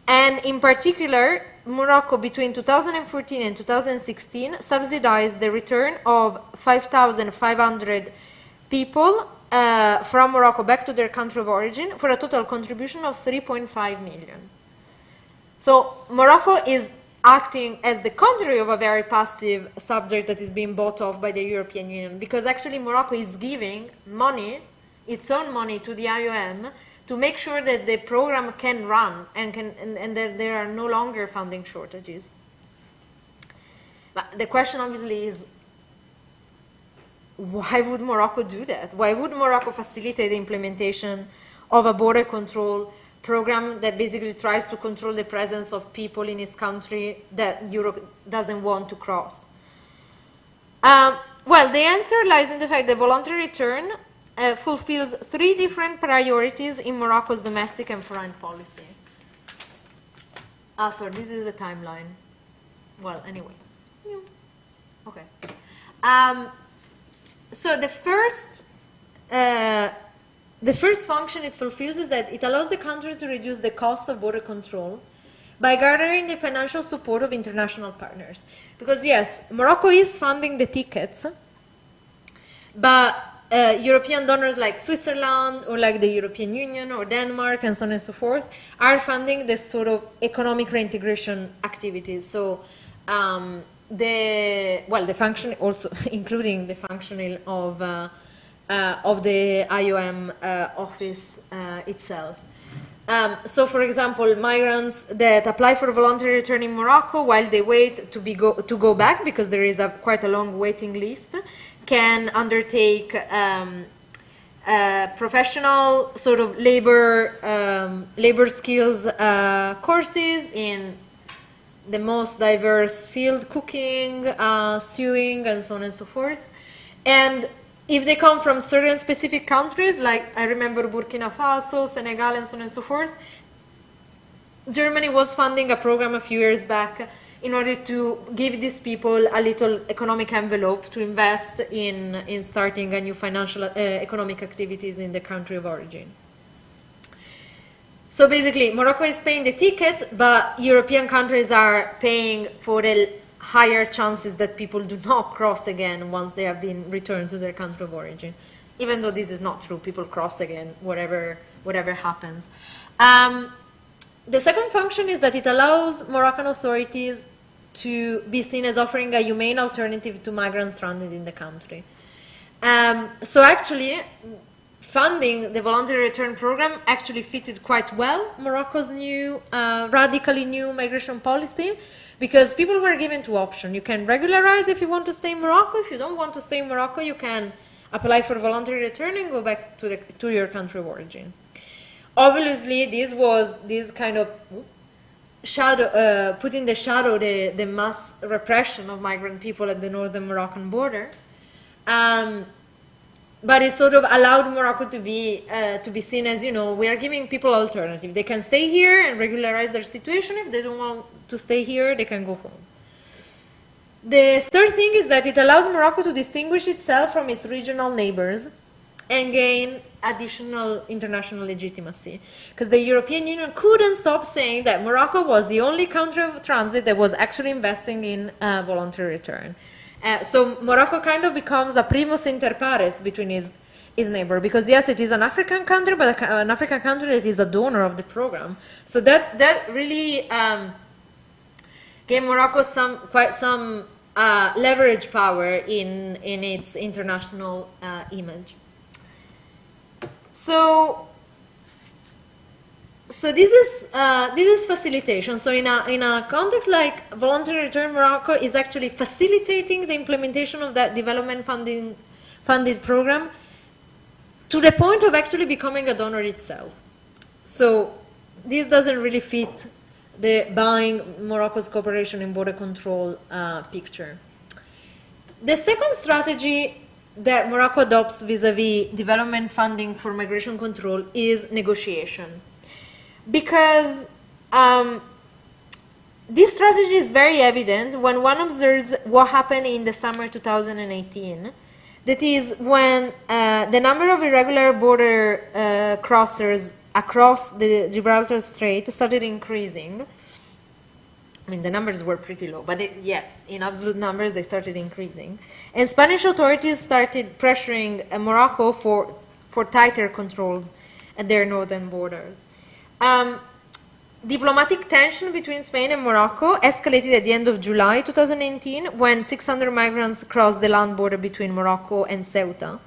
And in particular, Morocco between 2014 and 2016 subsidized the return of 5,500 people from Morocco back to their country of origin for a total contribution of 3.5 million. So Morocco is acting as the contrary of a very passive subject that is being bought off by the European Union, because actually Morocco is giving money, its own money, to the IOM to make sure that the program can run and that there are no longer funding shortages. But the question obviously is, why would Morocco do that? Why would Morocco facilitate the implementation of a border control program that basically tries to control the presence of people in its country that Europe doesn't want to cross? Well, the answer lies in the fact that voluntary return fulfills three different priorities in Morocco's domestic and foreign policy. Sorry, this is the timeline. Well, anyway. Okay. So the first function it fulfills is that it allows the country to reduce the cost of border control by garnering the financial support of international partners. Because yes, Morocco is funding the tickets, but European donors like Switzerland or like the European Union or Denmark and so on and so forth are funding this sort of economic reintegration activities. So the function also including the functioning of the IOM office itself. So, for example, migrants that apply for voluntary return in Morocco while they wait to go back, because there is quite a long waiting list, can undertake professional sort of labor skills courses in the most diverse field: cooking, sewing, and so on and so forth. And if they come from certain specific countries, like I remember Burkina Faso, Senegal, and so on and so forth, Germany was funding a program a few years back in order to give these people a little economic envelope to invest in starting a new financial economic activities in the country of origin. So basically, Morocco is paying the ticket, but European countries are paying for the higher chances that people do not cross again once they have been returned to their country of origin. Even though this is not true, people cross again, whatever happens. The second function is that it allows Moroccan authorities to be seen as offering a humane alternative to migrants stranded in the country. So actually, funding the voluntary return program actually fitted quite well Morocco's new, radically new migration policy, because people were given two options. You can regularize if you want to stay in Morocco. If you don't want to stay in Morocco, you can apply for voluntary return and go back to your country of origin. Obviously, this kind of shadow, put in the shadow the mass repression of migrant people at the northern Moroccan border. But it sort of allowed Morocco to be seen as, you know, we are giving people alternative. They can stay here and regularize their situation. If they don't want to stay here, they can go home. The third thing is that it allows Morocco to distinguish itself from its regional neighbors and gain additional international legitimacy. Because the European Union couldn't stop saying that Morocco was the only country of transit that was actually investing in voluntary return. So Morocco kind of becomes a primus inter pares between its neighbor, because yes, it is an African country, but an African country that is a donor of the program. So that really gave Morocco quite some leverage power in its international image. So this is facilitation. So in a context like voluntary return, Morocco is actually facilitating the implementation of that development funded program to the point of actually becoming a donor itself. So this doesn't really fit the buying Morocco's cooperation in border control picture. The second strategy that Morocco adopts vis-a-vis development funding for migration control is negotiation. Because this strategy is very evident when one observes what happened in the summer 2018. That is when the number of irregular border crossers across the Gibraltar Strait started increasing. I mean, the numbers were pretty low, but yes, in absolute numbers, they started increasing. And Spanish authorities started pressuring Morocco for tighter controls at their northern borders. Diplomatic tension between Spain and Morocco escalated at the end of July 2018 when 600 migrants crossed the land border between Morocco and Ceuta.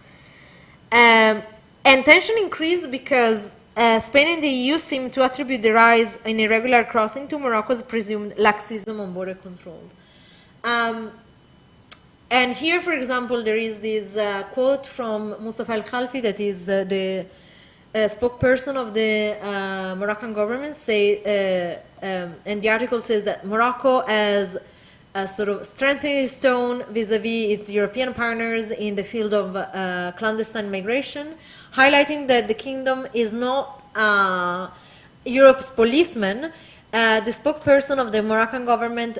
And tension increased because Spain and the EU seem to attribute the rise in irregular crossing to Morocco's presumed laxism on border control. And here, for example, there is this quote from Mustafa Al-Khalfi, that is the spokesperson of the Moroccan government, and the article says that Morocco has a sort of strengthening its tone vis-a-vis its European partners in the field of clandestine migration, highlighting that the kingdom is not Europe's policeman. The spokesperson of the Moroccan government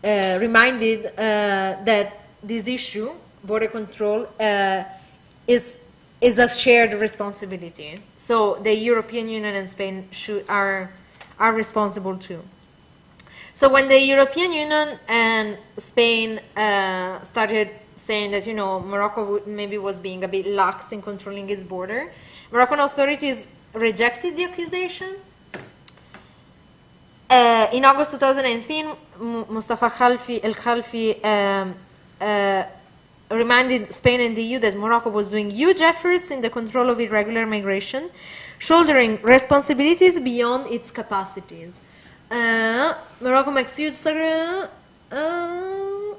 reminded that this issue, border control, is a shared responsibility. So the European Union and Spain are responsible too. So when the European Union and Spain started saying that, you know, Morocco maybe was being a bit lax in controlling its border, Moroccan authorities rejected the accusation. In August 2018, Mustafa Al-Khalfi reminded Spain and the EU that Morocco was doing huge efforts in the control of irregular migration, shouldering responsibilities beyond its capacities. Morocco makes huge...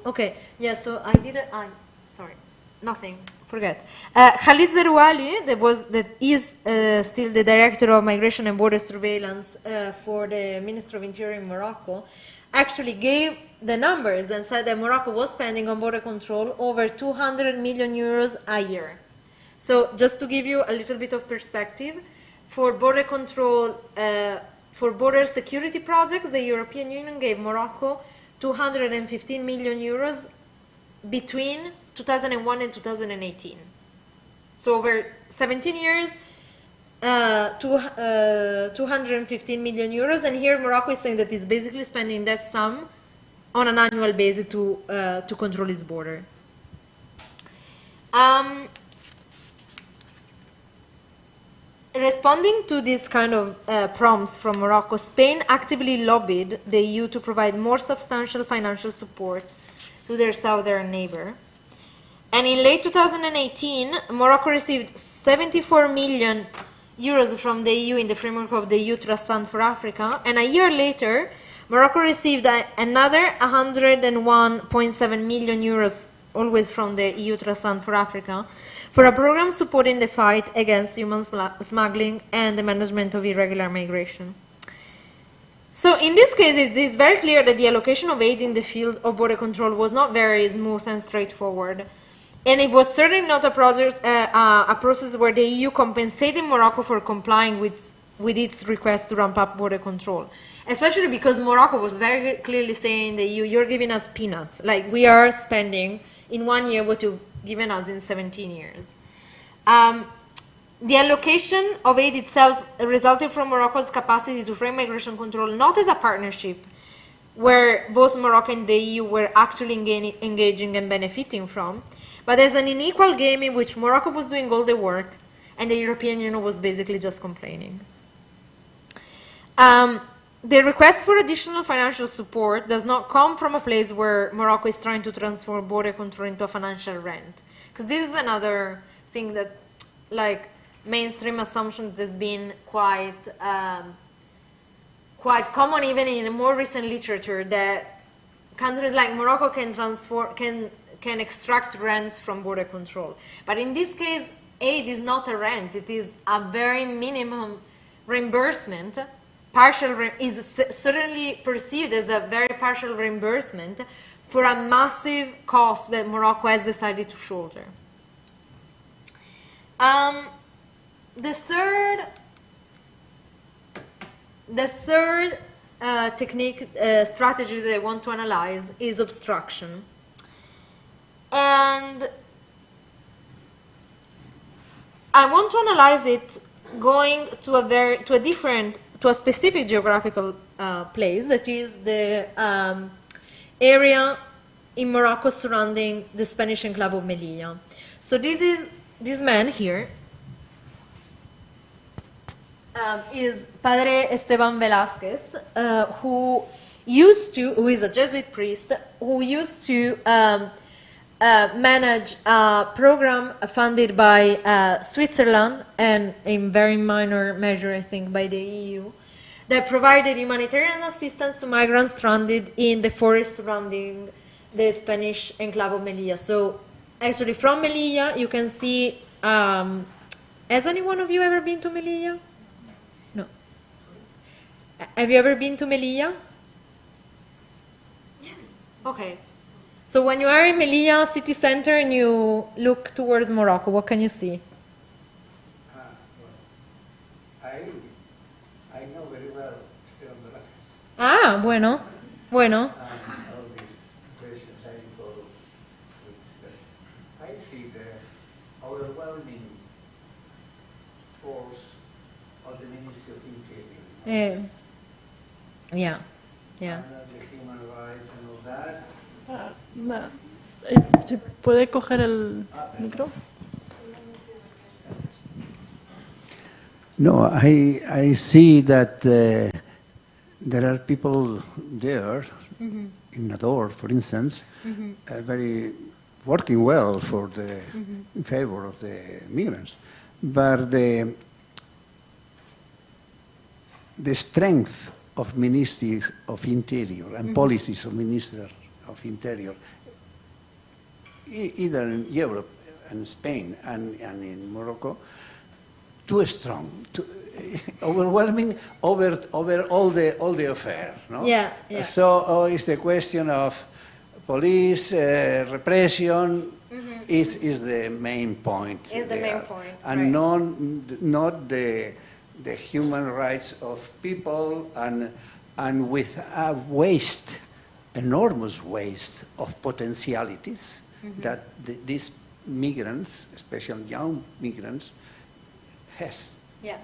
okay, yeah, so I didn't... sorry, nothing, forget. Khalid Zerouali, that is still the Director of Migration and Border Surveillance for the Ministry of Interior in Morocco, actually gave the numbers and said that Morocco was spending on border control over 200 million euros a year. So just to give you a little bit of perspective, for border control, for border security projects, the European Union gave Morocco 215 million euros between 2001 and 2018. So over 17 years, 215 million euros, and here Morocco is saying that it's basically spending that sum on an annual basis to control its border. Responding to this kind of prompts from Morocco, Spain actively lobbied the EU to provide more substantial financial support to their southern neighbor. And in late 2018, Morocco received 74 million euros from the EU in the framework of the EU Trust Fund for Africa, and a year later, Morocco received another 101.7 million euros, always from the EU Trust Fund for Africa, for a program supporting the fight against human smuggling and the management of irregular migration. So in this case, it is very clear that the allocation of aid in the field of border control was not very smooth and straightforward. And it was certainly not a process where the EU compensated Morocco for complying with its request to ramp up border control. Especially because Morocco was very clearly saying to the EU, you're giving us peanuts. Like, we are spending in 1 year what you've given us in 17 years. The allocation of aid itself resulted from Morocco's capacity to frame migration control not as a partnership where both Morocco and the EU were actually engaging and benefiting from, but as an unequal game in which Morocco was doing all the work and the European Union was basically just complaining. The request for additional financial support does not come from a place where Morocco is trying to transform border control into a financial rent. Because this is another thing that, like, mainstream assumption has been quite common even in more recent literature, that countries like Morocco can extract rents from border control. But in this case, aid is not a rent, it is a very minimum reimbursement. Is certainly perceived as a very partial reimbursement for a massive cost that Morocco has decided to shoulder. The third technique, strategy that I want to analyze is obstruction. And I want to analyze it going to a specific geographical place, that is the area in Morocco surrounding the Spanish enclave of Melilla. So this man here is Padre Esteban Velázquez, who is a Jesuit priest, who used to manage a program funded by Switzerland and in very minor measure, I think, by the EU, that provided humanitarian assistance to migrants stranded in the forest surrounding the Spanish enclave of Melilla. So actually from Melilla you can see, has any one of you ever been to Melilla? No. Have you ever been to Melilla? Yes. Okay. So when you are in Melilla city center and you look towards Morocco, what can you see? I know very well Esteban Velázquez. Ah, bueno. All these questions I involved with. I see the overwhelming force of the Ministry of Interior. Yeah. And the human rights and all that. ¿Se puede coger el micro? No, I see that there are people there, in Nador, for instance, very working well for in favor of the migrants, but the strength of Ministry of Interior and policies of Minister of Interior, either in Europe and Spain and in Morocco, too strong, overwhelming over all the affair. No? Yeah. So it's the question of police repression is the main point. Is the main point, and right. not the human rights of people, and with a waste, enormous waste of potentialities that these migrants, especially young migrants, has. Yeah.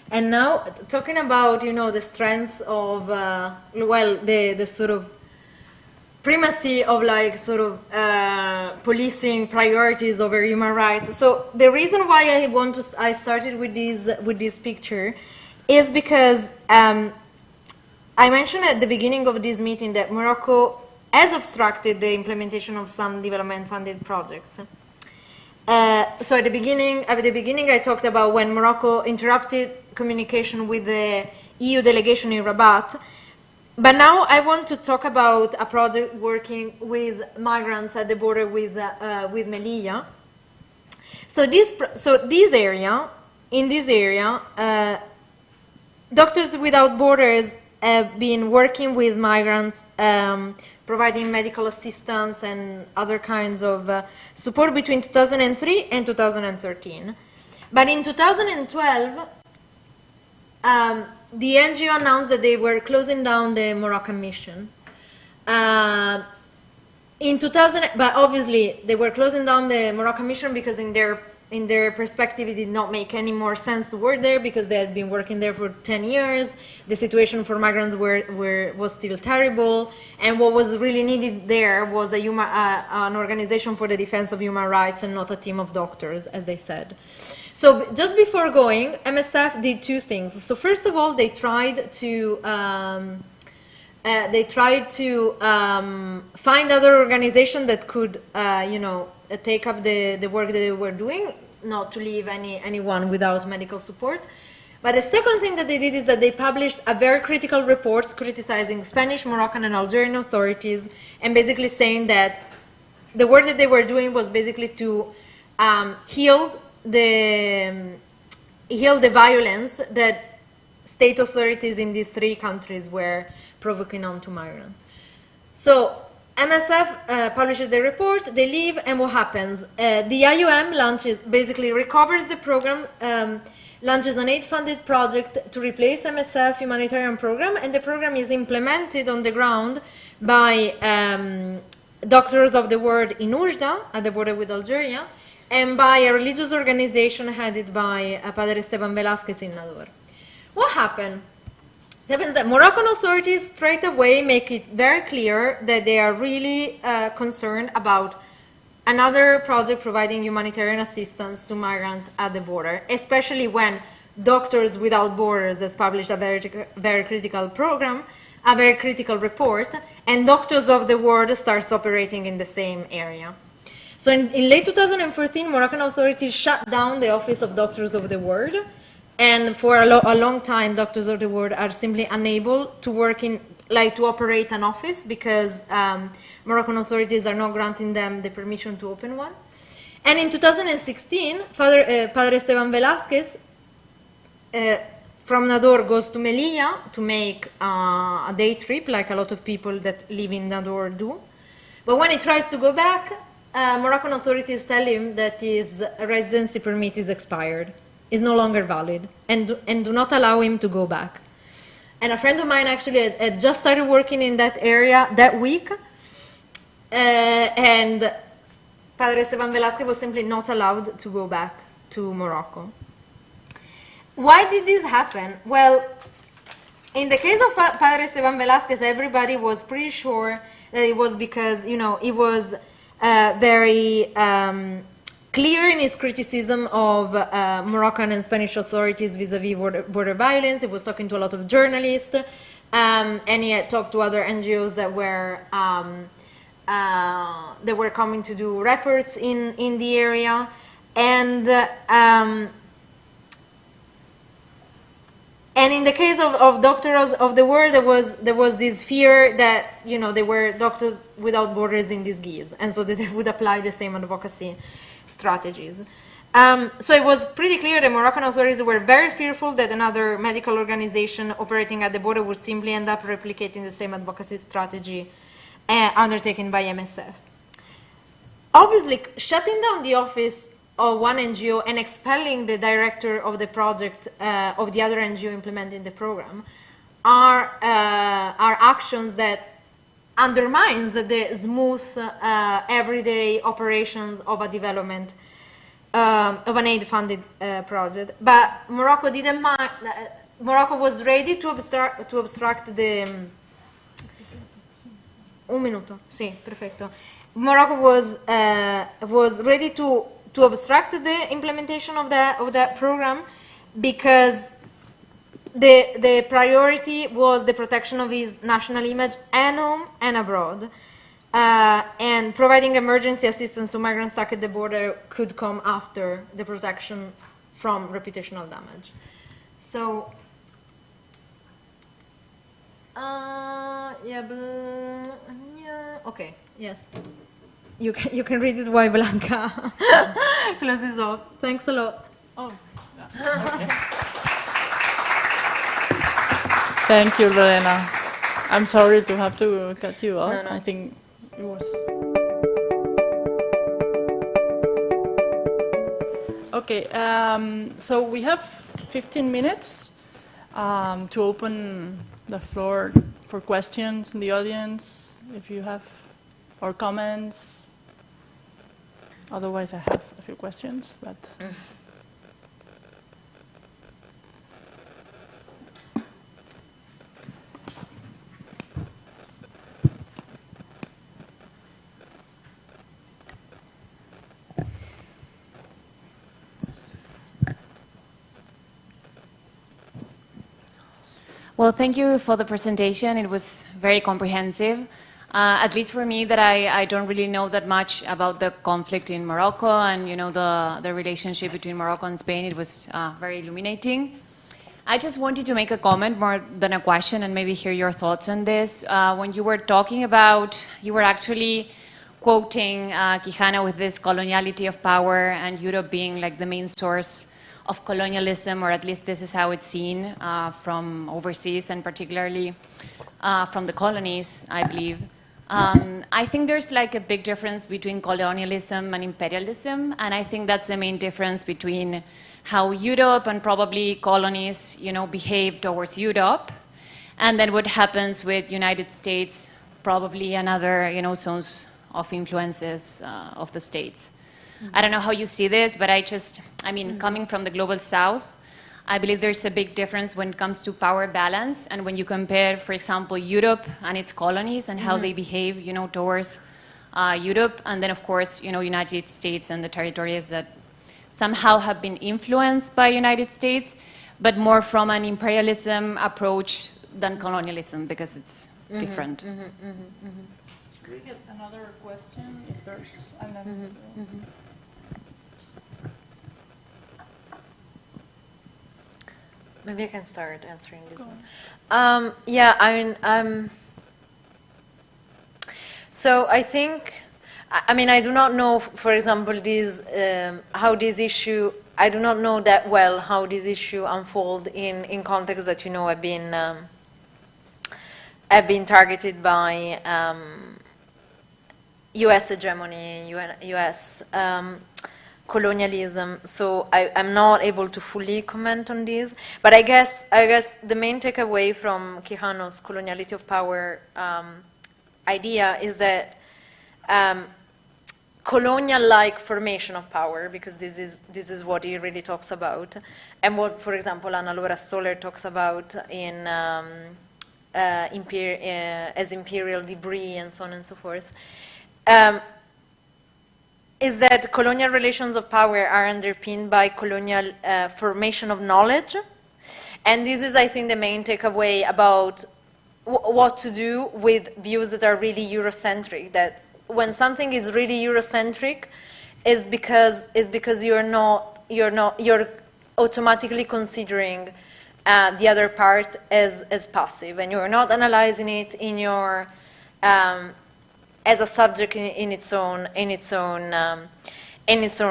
And now, talking about, the strength of, the sort of primacy of policing priorities over human rights. So the reason why I started with this picture is because I mentioned at the beginning of this meeting that Morocco has obstructed the implementation of some development-funded projects. So at the beginning I talked about when Morocco interrupted communication with the EU delegation in Rabat. But now I want to talk about a project working with migrants at the border with Melilla. In this area, Doctors Without Borders have been working with migrants, providing medical assistance and other kinds of support between 2003 and 2013. But in 2012, the NGO announced that they were closing down the Moroccan mission. But obviously they were closing down the Moroccan mission because in their perspective it did not make any more sense to work there, because they had been working there for 10 years. The situation for migrants was still terrible, and what was really needed there was an organization for the defense of human rights and not a team of doctors, as they said. So just before going, MSF did two things. So first of all, they tried to find other organizations that could, take up the work that they were doing, not to leave anyone without medical support. But the second thing that they did is that they published a very critical report criticizing Spanish, Moroccan, and Algerian authorities, and basically saying that the work that they were doing was basically to heal the violence that state authorities in these three countries were provoking onto migrants. So MSF publishes the report, they leave, and what happens? The IOM basically recovers the program, launches an aid-funded project to replace MSF humanitarian program, and the program is implemented on the ground by Doctors of the World in Oujda, at the border with Algeria, and by a religious organization headed by Padre Esteban Velázquez in Nador. What happened? It happens that Moroccan authorities straight away make it very clear that they are really concerned about another project providing humanitarian assistance to migrants at the border, especially when Doctors Without Borders has published a very critical program, a very critical report, and Doctors of the World starts operating in the same area. So in late 2014, Moroccan authorities shut down the Office of Doctors of the World, and for a long time, Doctors of the World are simply unable to work in, to operate an office because Moroccan authorities are not granting them the permission to open one. And in 2016, Padre Esteban Velázquez from Nador goes to Melilla to make a day trip, like a lot of people that live in Nador do. But when he tries to go back, Moroccan authorities tell him that his residency permit is expired, is no longer valid, and do not allow him to go back. And a friend of mine actually had just started working in that area that week, and Padre Esteban Velázquez was simply not allowed to go back to Morocco. Why did this happen? Well, in the case of Padre Esteban Velázquez, everybody was pretty sure that it was because, he was very clear in his criticism of Moroccan and Spanish authorities vis-a-vis border violence. He was talking to a lot of journalists, and he had talked to other NGOs that were coming to do reports in the area, and in the case of Doctors of the World, there was this fear that they were Doctors Without Borders in disguise, and so that they would apply the same advocacy strategies. So it was pretty clear that Moroccan authorities were very fearful that another medical organization operating at the border would simply end up replicating the same advocacy strategy undertaken by MSF. Obviously, shutting down the office of one NGO and expelling the director of the project of the other NGO implementing the program are actions that undermines the smooth everyday operations of a development of an aid-funded project. But Morocco didn't mind. Morocco was ready to obstruct the. Un minuto, sì, perfetto. Morocco was ready to obstruct the implementation of that program because the priority was the protection of his national image and home and abroad, and providing emergency assistance to migrants stuck at the border could come after the protection from reputational damage. So, okay, yes. You can read it while Blanca closes off. Thanks a lot. Oh, yeah. Okay. Thank you, Lorena. I'm sorry to have to cut you off. No. I think it was. Okay, so we have 15 minutes to open the floor for questions in the audience, if you have, or comments. Otherwise, I have a few questions, but. Well, thank you for the presentation. It was very comprehensive. At least for me, that I don't really know that much about the conflict in Morocco and the relationship between Morocco and Spain. It was very illuminating. I just wanted to make a comment more than a question and maybe hear your thoughts on this. When you were talking about, you were actually quoting Quijano with this coloniality of power and Europe being like the main source of colonialism, or at least this is how it's seen from overseas and particularly from the colonies, I believe. I think there's like a big difference between colonialism and imperialism, and I think that's the main difference between how Europe and probably colonies, behave towards Europe, and then what happens with United States, probably another, zones of influences of the states. I don't know how you see this, but I mean, coming from the global south, I believe there's a big difference when it comes to power balance, and when you compare, for example, Europe and its colonies and how they behave, you know, towards Europe, and then of course, you know, United States and the territories that somehow have been influenced by United States, but more from an imperialism approach than colonialism, because it's different. Can we get another question if there's, and then Maybe I can start answering this one. Yeah, I mean, so I think, I mean, I do not know, for example, this, how this issue, I do not know that well how this issue unfold in contexts that, you know, have been targeted by U.S. hegemony, U.S. Colonialism. So I'm not able to fully comment on this. But I guess the main takeaway from Quijano's coloniality of power idea is that colonial-like formation of power, because this is what he really talks about, and what, for example, Anna Laura Stoller talks about in as imperial debris and so on and so forth, is that colonial relations of power are underpinned by colonial formation of knowledge. And this is, I think, the main takeaway about what to do with views that are really Eurocentric, that when something is really Eurocentric is because you're automatically considering the other part as passive, and you're not analyzing it in your as a subject in its own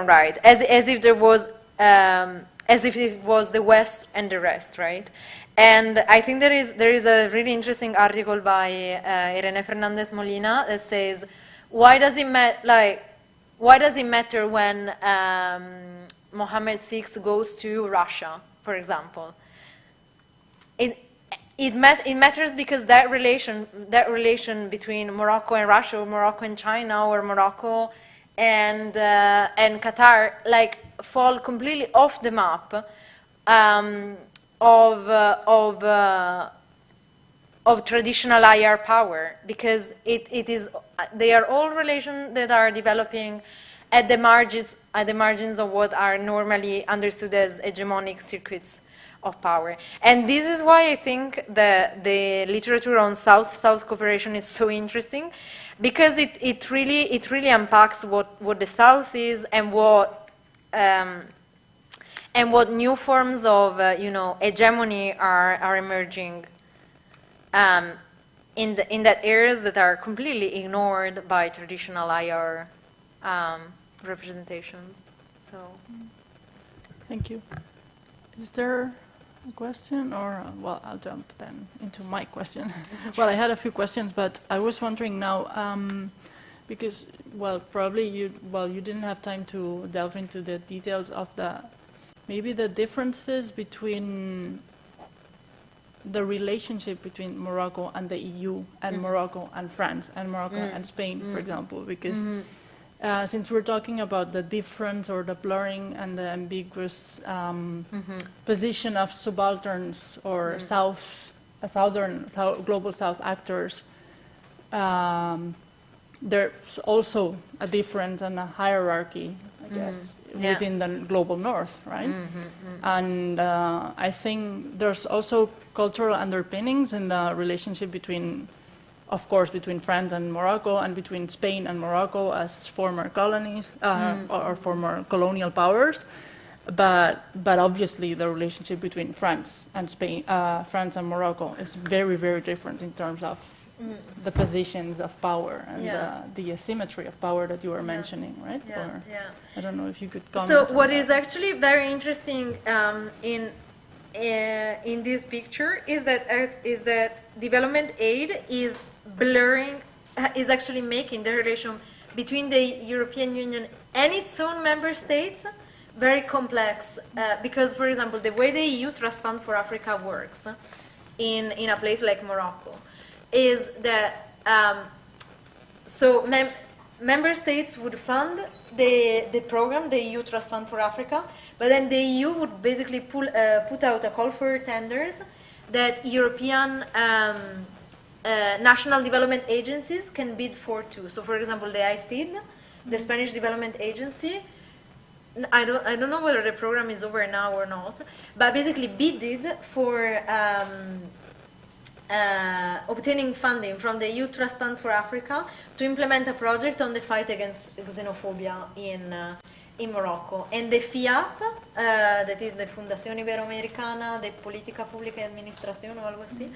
right, as if there was as if it was the West and the rest, right? And I think there is a really interesting article by Irene Fernandez Molina that says, why does it matter when Mohammed VI goes to Russia, for example? It matters because that relation between Morocco and Russia, or Morocco and China, or Morocco and Qatar, like, fall completely off the map of traditional IR power, because they are all relations that are developing at the margins of what are normally understood as hegemonic circuits of power. And this is why I think the literature on South-South cooperation is so interesting, because it really unpacks what the South is and what new forms of hegemony are emerging in that areas that are completely ignored by traditional IR representations. So, thank you. Is there a question, or well, I'll jump then into my question. Well, I had a few questions, but I was wondering now, because probably you didn't have time to delve into the details of maybe the differences between the relationship between Morocco and the EU, and Morocco and France, and Morocco and Spain, for example, because since we're talking about the difference or the blurring and the ambiguous position of subalterns or global South actors, there's also a difference and a hierarchy, I guess, within the global North, right? And I think there's also cultural underpinnings in the relationship between, of course, between France and Morocco, and between Spain and Morocco as former colonies or former colonial powers. But obviously the relationship between France and Spain, France and Morocco is very, very different in terms of the positions of power and the asymmetry of power that you were mentioning, right? Or, I don't know if you could comment. So what is actually very interesting in this picture is that development aid is actually making the relation between the European Union and its own member states very complex, because, for example, the way the EU Trust Fund for Africa works in a place like Morocco is that member states would fund the program, the EU Trust Fund for Africa, but then the EU would basically put out a call for tenders that European national development agencies can bid for too. So, for example, the IEMed, the Spanish Development Agency, I don't know whether the program is over now or not, but basically bidded for obtaining funding from the EU Trust Fund for Africa to implement a project on the fight against xenophobia in Morocco. And the FIAP, that is the Fundación Iberoamericana de Política Pública y Administración, o algo así,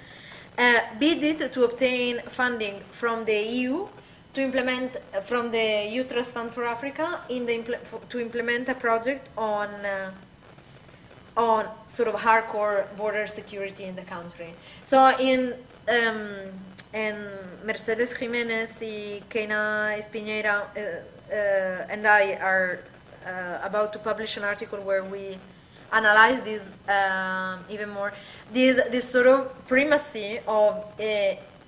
bidded to obtain funding from the EU to implement, from the EU Trust Fund for Africa, to implement a project on sort of hardcore border security in the country. So in Mercedes Jimenez y Keina Espiñera and I are about to publish an article where we analyze this even more. This sort of primacy of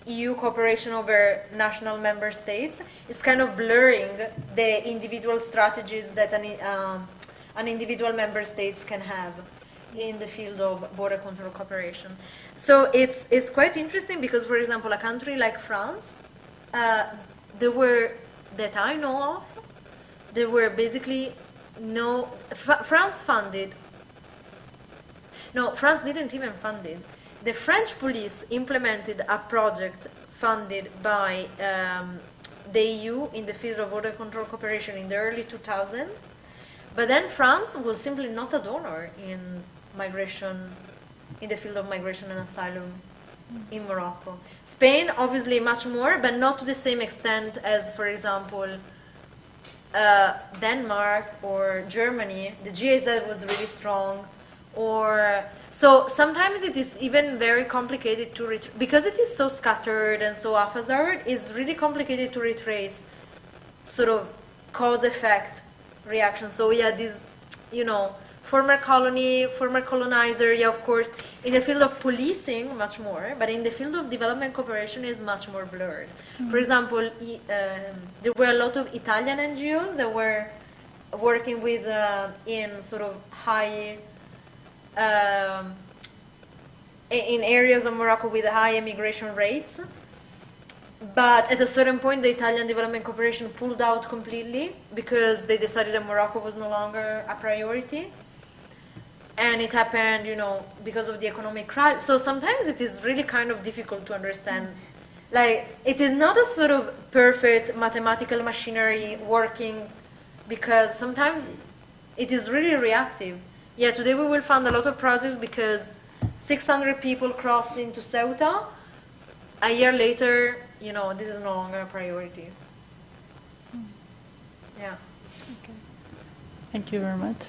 EU cooperation over national member states is kind of blurring the individual strategies that an individual member states can have in the field of border control cooperation. So it's quite interesting because, for example, a country like France, there were, that I know of, there were basically no, France didn't even fund it. The French police implemented a project funded by the EU in the field of border control cooperation in the early 2000s, but then France was simply not a donor in migration, in the field of migration and asylum in Morocco. Spain, obviously much more, but not to the same extent as, for example, Denmark or Germany. The GIZ was really strong, or so sometimes it is even very complicated to because it is so scattered and so haphazard. It's really complicated to retrace sort of cause-effect reaction. So yeah, this, you know, former colony, former colonizer, yeah, of course. In the field of policing, much more, but in the field of development cooperation is much more blurred. For example, there were a lot of Italian NGOs that were working with in sort of high, in areas of Morocco with high immigration rates. But at a certain point, the Italian development cooperation pulled out completely because they decided that Morocco was no longer a priority. And it happened, you know, because of the economic crisis. So sometimes it is really kind of difficult to understand. Like, it is not a sort of perfect mathematical machinery working, because sometimes it is really reactive. Yeah, today we will fund a lot of projects because 600 people crossed into Ceuta. A year later, you know, this is no longer a priority. Yeah. Okay. Thank you very much.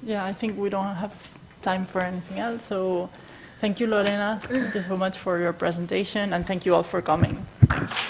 Yeah, I think we don't have time for anything else. So thank you, Lorena. Thank you so much for your presentation, and thank you all for coming. Thanks.